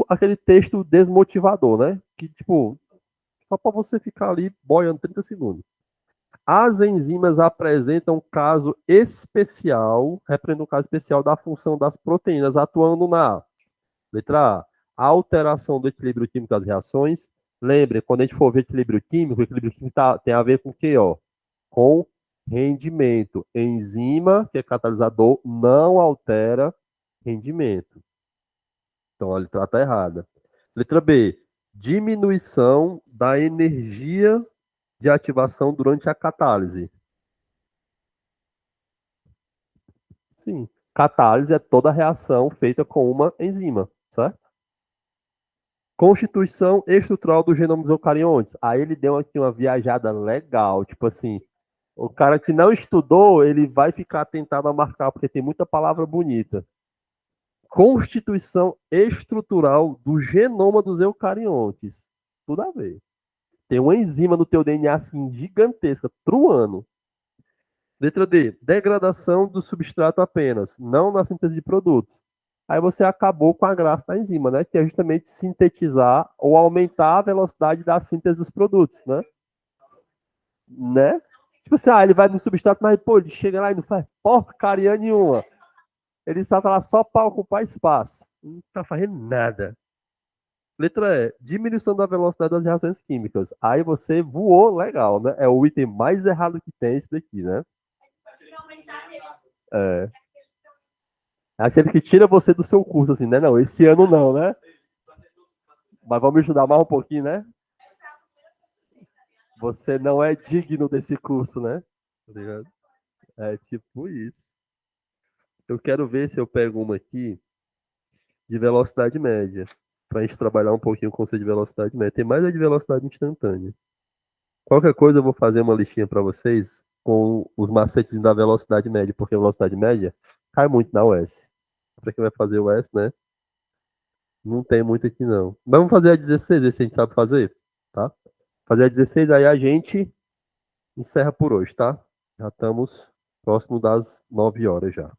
Aquele texto desmotivador, né? Que, tipo, só para você ficar ali boiando 30 segundos. As enzimas apresentam um caso especial, representam um caso especial da função das proteínas atuando na letra A, a alteração do equilíbrio químico das reações. Lembre, quando a gente for ver equilíbrio químico, o equilíbrio químico tem a ver com o quê, ó? Com rendimento. Enzima, que é catalisador, não altera rendimento. Então a letra A está errada. Letra B, diminuição da energia de ativação durante a catálise. Sim. Catálise é toda reação feita com uma enzima, certo? Constituição estrutural do genoma dos eucariontes. Aí ele deu aqui uma viajada legal, tipo assim, o cara que não estudou, ele vai ficar tentado a marcar, porque tem muita palavra bonita. Constituição estrutural do genoma dos eucariontes. Tudo a ver. Tem uma enzima no teu DNA assim gigantesca, truando. Letra D, degradação do substrato apenas, não na síntese de produtos. Aí você acabou com a graça da enzima, né? Que é justamente sintetizar ou aumentar a velocidade da síntese dos produtos, né? Né? Tipo assim, ele vai no substrato, mas pô, ele chega lá e não faz porcaria nenhuma. Ele só tá lá só para ocupar espaço. Não tá fazendo nada. Letra E, diminuição da velocidade das reações químicas. Aí você voou legal, né? É o item mais errado que tem esse daqui, né? É. Aquele que tira você do seu curso, assim, né? Não, esse ano não, né? Mas vamos estudar mais um pouquinho, né? Você não é digno desse curso, né? Tá ligado? É tipo isso. Eu quero ver se eu pego uma aqui de velocidade média. Pra gente trabalhar um pouquinho o conceito de velocidade média. Tem mais a de velocidade instantânea. Qualquer coisa eu vou fazer uma listinha para vocês com os macetes da velocidade média, porque a velocidade média cai muito na US. Para quem vai fazer o US, né? Não tem muito aqui não. Mas vamos fazer a 16, esse a gente sabe fazer, tá? Fazer a 16, aí a gente encerra por hoje, tá? Já estamos próximo das 9 horas já.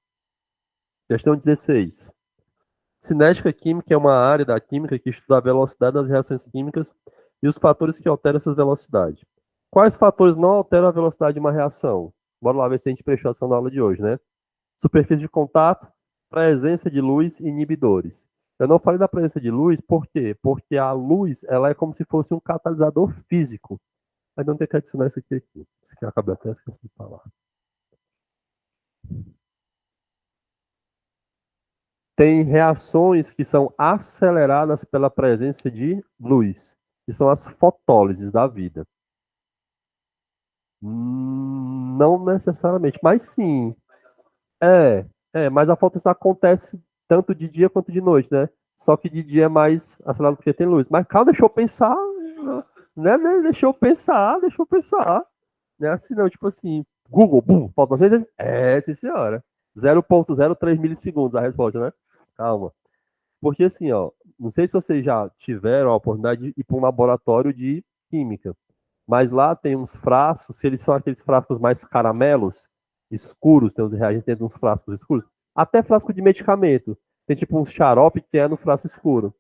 Questão 16. Cinética química é uma área da química que estuda a velocidade das reações químicas e os fatores que alteram essas velocidades. Quais fatores não alteram a velocidade de uma reação? Bora lá ver se a gente prestou atenção na aula de hoje, né? Superfície de contato, presença de luz e inibidores. Eu não falei da presença de luz, por quê? Porque a luz, ela é como se fosse um catalisador físico. Mas não tem que adicionar isso aqui. Isso aqui eu acabei até esquecendo de falar. Tem reações que são aceleradas pela presença de luz, que são as fotólises da vida. Não necessariamente, mas sim. É, mas a fotosíntese acontece tanto de dia quanto de noite, né? Só que de dia é mais acelerado porque tem luz. Mas calma, deixa eu pensar, né? Deixa eu pensar. Não é assim não, tipo assim, Google, bum, fotosíntese, sim senhora. 0,03 milissegundos a resposta, né? Calma. Porque assim, ó, não sei se vocês já tiveram a oportunidade de ir para um laboratório de química, mas lá tem uns frascos, que eles são aqueles frascos mais caramelos, escuros, tem uns reagentes dentro de uns frascos escuros. Até frasco de medicamento. Tem tipo um xarope que é no frasco escuro.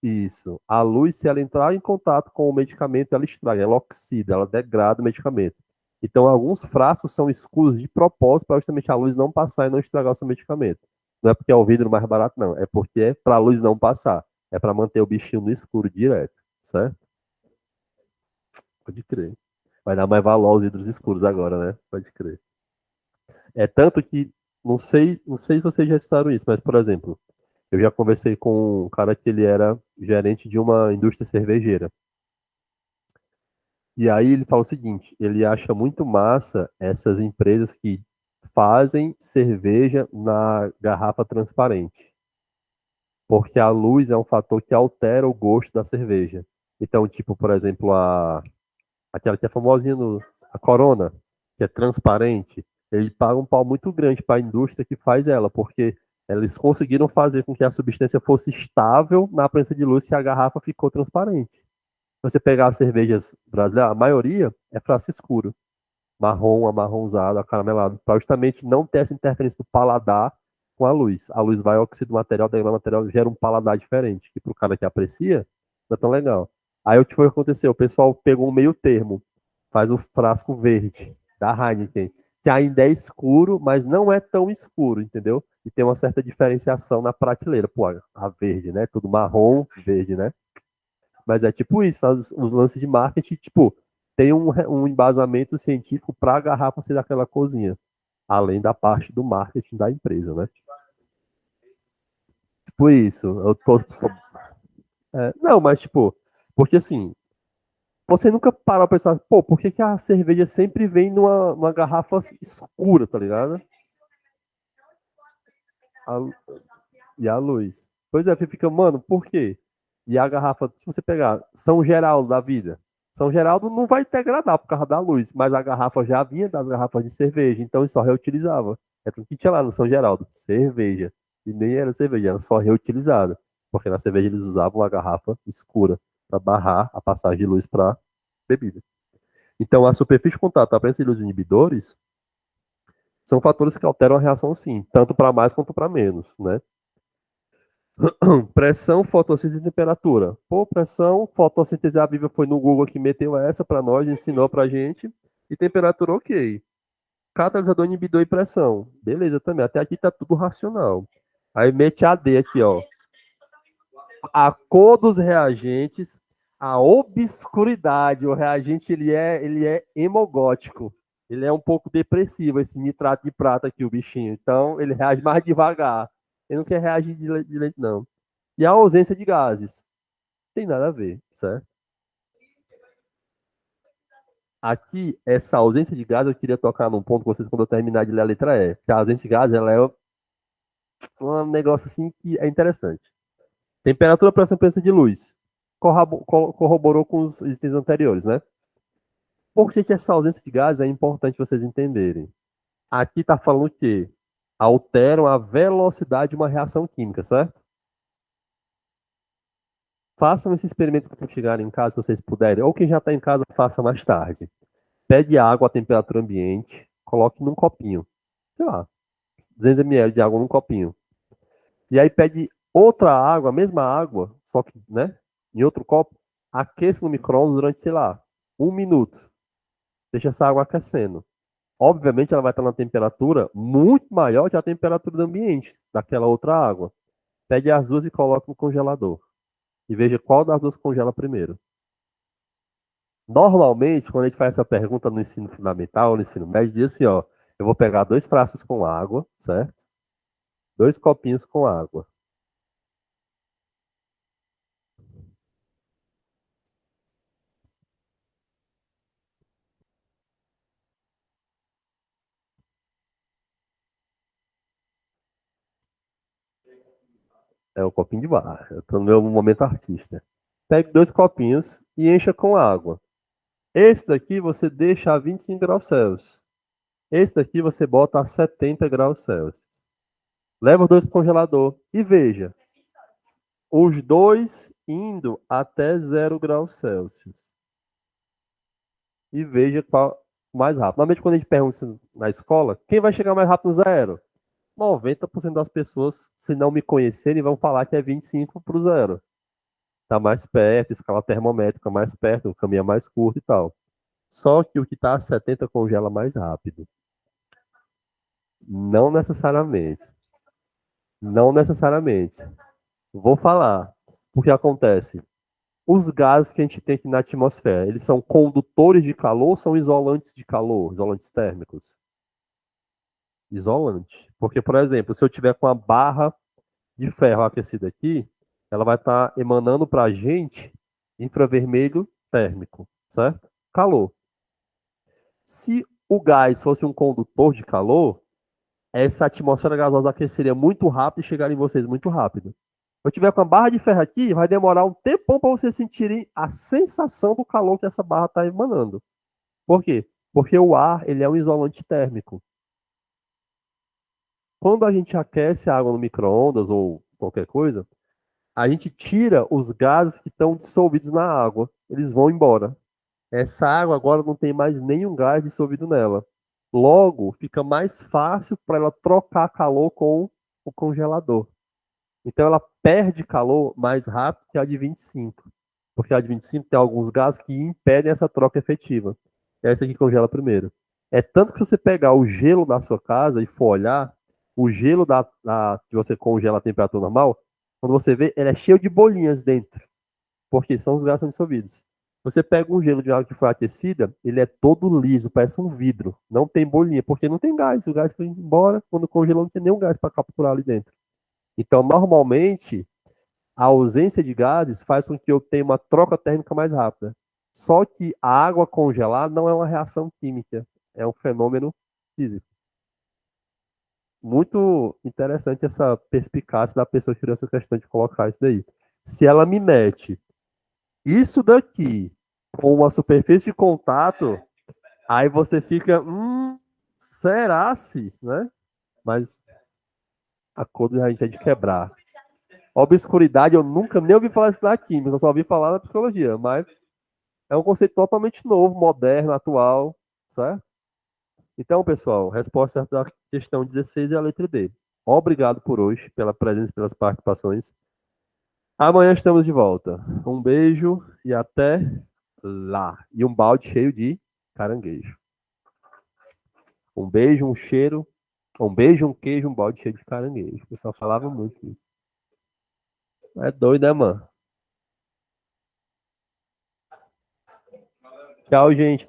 Isso. A luz, se ela entrar em contato com o medicamento, ela estraga, ela oxida, ela degrada o medicamento. Então, alguns frascos são escuros de propósito para justamente a luz não passar e não estragar o seu medicamento. Não é porque é o vidro mais barato, não. É porque é para a luz não passar. É para manter o bichinho no escuro direto, certo? Pode crer. Vai dar mais valor aos vidros escuros agora, né? Pode crer. É tanto que, não sei se vocês já estudaram isso, mas, por exemplo, eu já conversei com um cara que ele era gerente de uma indústria cervejeira. E aí ele fala o seguinte, ele acha muito massa essas empresas que fazem cerveja na garrafa transparente, porque a luz é um fator que altera o gosto da cerveja. Então, tipo, por exemplo, aquela que é famosinha a Corona, que é transparente, ele paga um pau muito grande para a indústria que faz ela, porque eles conseguiram fazer com que a substância fosse estável na presença de luz que a garrafa ficou transparente. Você pegar as cervejas brasileiras, a maioria é frasco escuro, marrom, amarronzado, acaramelado, para justamente não ter essa interferência do paladar com a luz. A luz vai oxidar o material, daí o material gera um paladar diferente, que para o cara que aprecia, não é tão legal. Aí o que foi que aconteceu? O pessoal pegou um meio termo, faz o frasco verde da Heineken, que ainda é escuro, mas não é tão escuro, entendeu? E tem uma certa diferenciação na prateleira. Pô, a verde, né? Tudo marrom, verde, né? Mas é tipo isso, os lances de marketing, tipo, tem um embasamento científico para a garrafa ser daquela cozinha, além da parte do marketing da empresa, né? Tipo isso, eu tô. Não, mas tipo, porque assim, você nunca parou pra pensar, pô, por que que a cerveja sempre vem numa garrafa escura, tá ligado? A- e a luz. Pois é, você fica, mano, por quê? E a garrafa, se você pegar São Geraldo da vida, São Geraldo não vai degradar por causa da luz, mas a garrafa já vinha das garrafas de cerveja, então ele só reutilizava. É tudo que tinha lá no São Geraldo, cerveja. E nem era cerveja, era só reutilizada. Porque na cerveja eles usavam a garrafa escura para barrar a passagem de luz para bebida. Então, a superfície de contato, a presença de luz inibidores, são fatores que alteram a reação, sim, tanto para mais quanto para menos, né? Pressão, fotossíntese e temperatura. Pô, pressão, fotossíntese, a Bíblia foi no Google que meteu essa para nós, ensinou pra gente. E temperatura, ok. Catalisador, inibidor e pressão. Beleza também, até aqui tá tudo racional. Aí mete a D aqui, ó. A cor dos reagentes, a obscuridade. O reagente, ele é hemogótico. Ele é um pouco depressivo, esse nitrato de prata aqui, o bichinho. Então, ele reage mais devagar. Ele não quer reagir de lente, não. E a ausência de gases. Tem nada a ver, certo? Aqui, essa ausência de gás, eu queria tocar num ponto com vocês quando eu terminar de ler a letra E. Que a ausência de gás, ela é um negócio assim que é interessante. Temperatura, pressão, potência de luz. Corroborou com os itens anteriores, né? Por que que essa ausência de gás é importante vocês entenderem? Aqui está falando que alteram a velocidade de uma reação química, certo? Façam esse experimento quando chegarem em casa, se vocês puderem, ou quem já está em casa, faça mais tarde. Pegue água à temperatura ambiente, coloque num copinho, sei lá, 200 ml de água num copinho. E aí pegue outra água, a mesma água, só que, né, em outro copo, aqueça no micro-ondas durante, sei lá, 1 minuto. Deixa essa água aquecendo. Obviamente, ela vai estar na temperatura muito maior que a temperatura do ambiente, daquela outra água. Pegue as duas e coloque no congelador. E veja qual das duas congela primeiro. Normalmente, quando a gente faz essa pergunta no ensino fundamental ou no ensino médio, diz assim, ó, eu vou pegar 2 frascos com água, certo? 2 copinhos com água. É o copinho de barra. Eu tô no meu momento artista. Pegue 2 copinhos e encha com água. Esse daqui você deixa a 25 graus Celsius. Esse daqui você bota a 70 graus Celsius. Leva os dois para o congelador e veja. Os dois indo até 0 graus Celsius. E veja qual mais rápido. Normalmente, quando a gente pergunta isso na escola, quem vai chegar mais rápido no zero? 90% das pessoas, se não me conhecerem, vão falar que é 25 para o zero. Está mais perto, escala termométrica mais perto, o caminho é mais curto e tal. Só que o que está a 70 congela mais rápido. Não necessariamente. Não necessariamente. Vou falar. O que acontece? Os gases que a gente tem aqui na atmosfera, eles são condutores de calor ou são isolantes de calor, isolantes térmicos? Isolante. Porque, por exemplo, se eu tiver com a barra de ferro aquecida aqui, ela vai estar emanando para a gente infravermelho térmico, certo? Calor. Se o gás fosse um condutor de calor, essa atmosfera gasosa aqueceria muito rápido e chegaria em vocês muito rápido. Se eu tiver com a barra de ferro aqui, vai demorar um tempão para vocês sentirem a sensação do calor que essa barra está emanando. Por quê? Porque o ar, ele é um isolante térmico. Quando a gente aquece a água no micro-ondas ou qualquer coisa, a gente tira os gases que estão dissolvidos na água. Eles vão embora. Essa água agora não tem mais nenhum gás dissolvido nela. Logo, fica mais fácil para ela trocar calor com o congelador. Então, ela perde calor mais rápido que a de 25. Porque a de 25 tem alguns gases que impedem essa troca efetiva. É essa aqui congela primeiro. É tanto que se você pegar o gelo da sua casa e for olhar, o gelo que você congela a temperatura normal, quando você vê, ele é cheio de bolinhas dentro. Porque são os gases que são dissolvidos. Você pega um gelo de água que foi aquecida, ele é todo liso, parece um vidro. Não tem bolinha, porque não tem gás. O gás foi embora, quando congelou, não tem nenhum gás para capturar ali dentro. Então, normalmente, a ausência de gases faz com que eu tenha uma troca térmica mais rápida. Só que a água congelar não é uma reação química, é um fenômeno físico. Muito interessante essa perspicácia da pessoa que tirou essa questão de colocar isso daí. Se ela me mete isso daqui com uma superfície de contato, aí você fica, será se, né? Mas a coisa a gente é de quebrar. Obscuridade, eu nunca nem ouvi falar isso na química, eu só ouvi falar na psicologia, mas é um conceito totalmente novo, moderno, atual, certo? Então, pessoal, resposta da questão 16 é a letra D. Obrigado por hoje, pela presença e pelas participações. Amanhã estamos de volta. Um beijo e até lá. E um balde cheio de caranguejo. Um beijo, um cheiro. Um beijo, um queijo, um balde cheio de caranguejo. O pessoal falava muito isso. É doido, né, mano? Tchau, gente.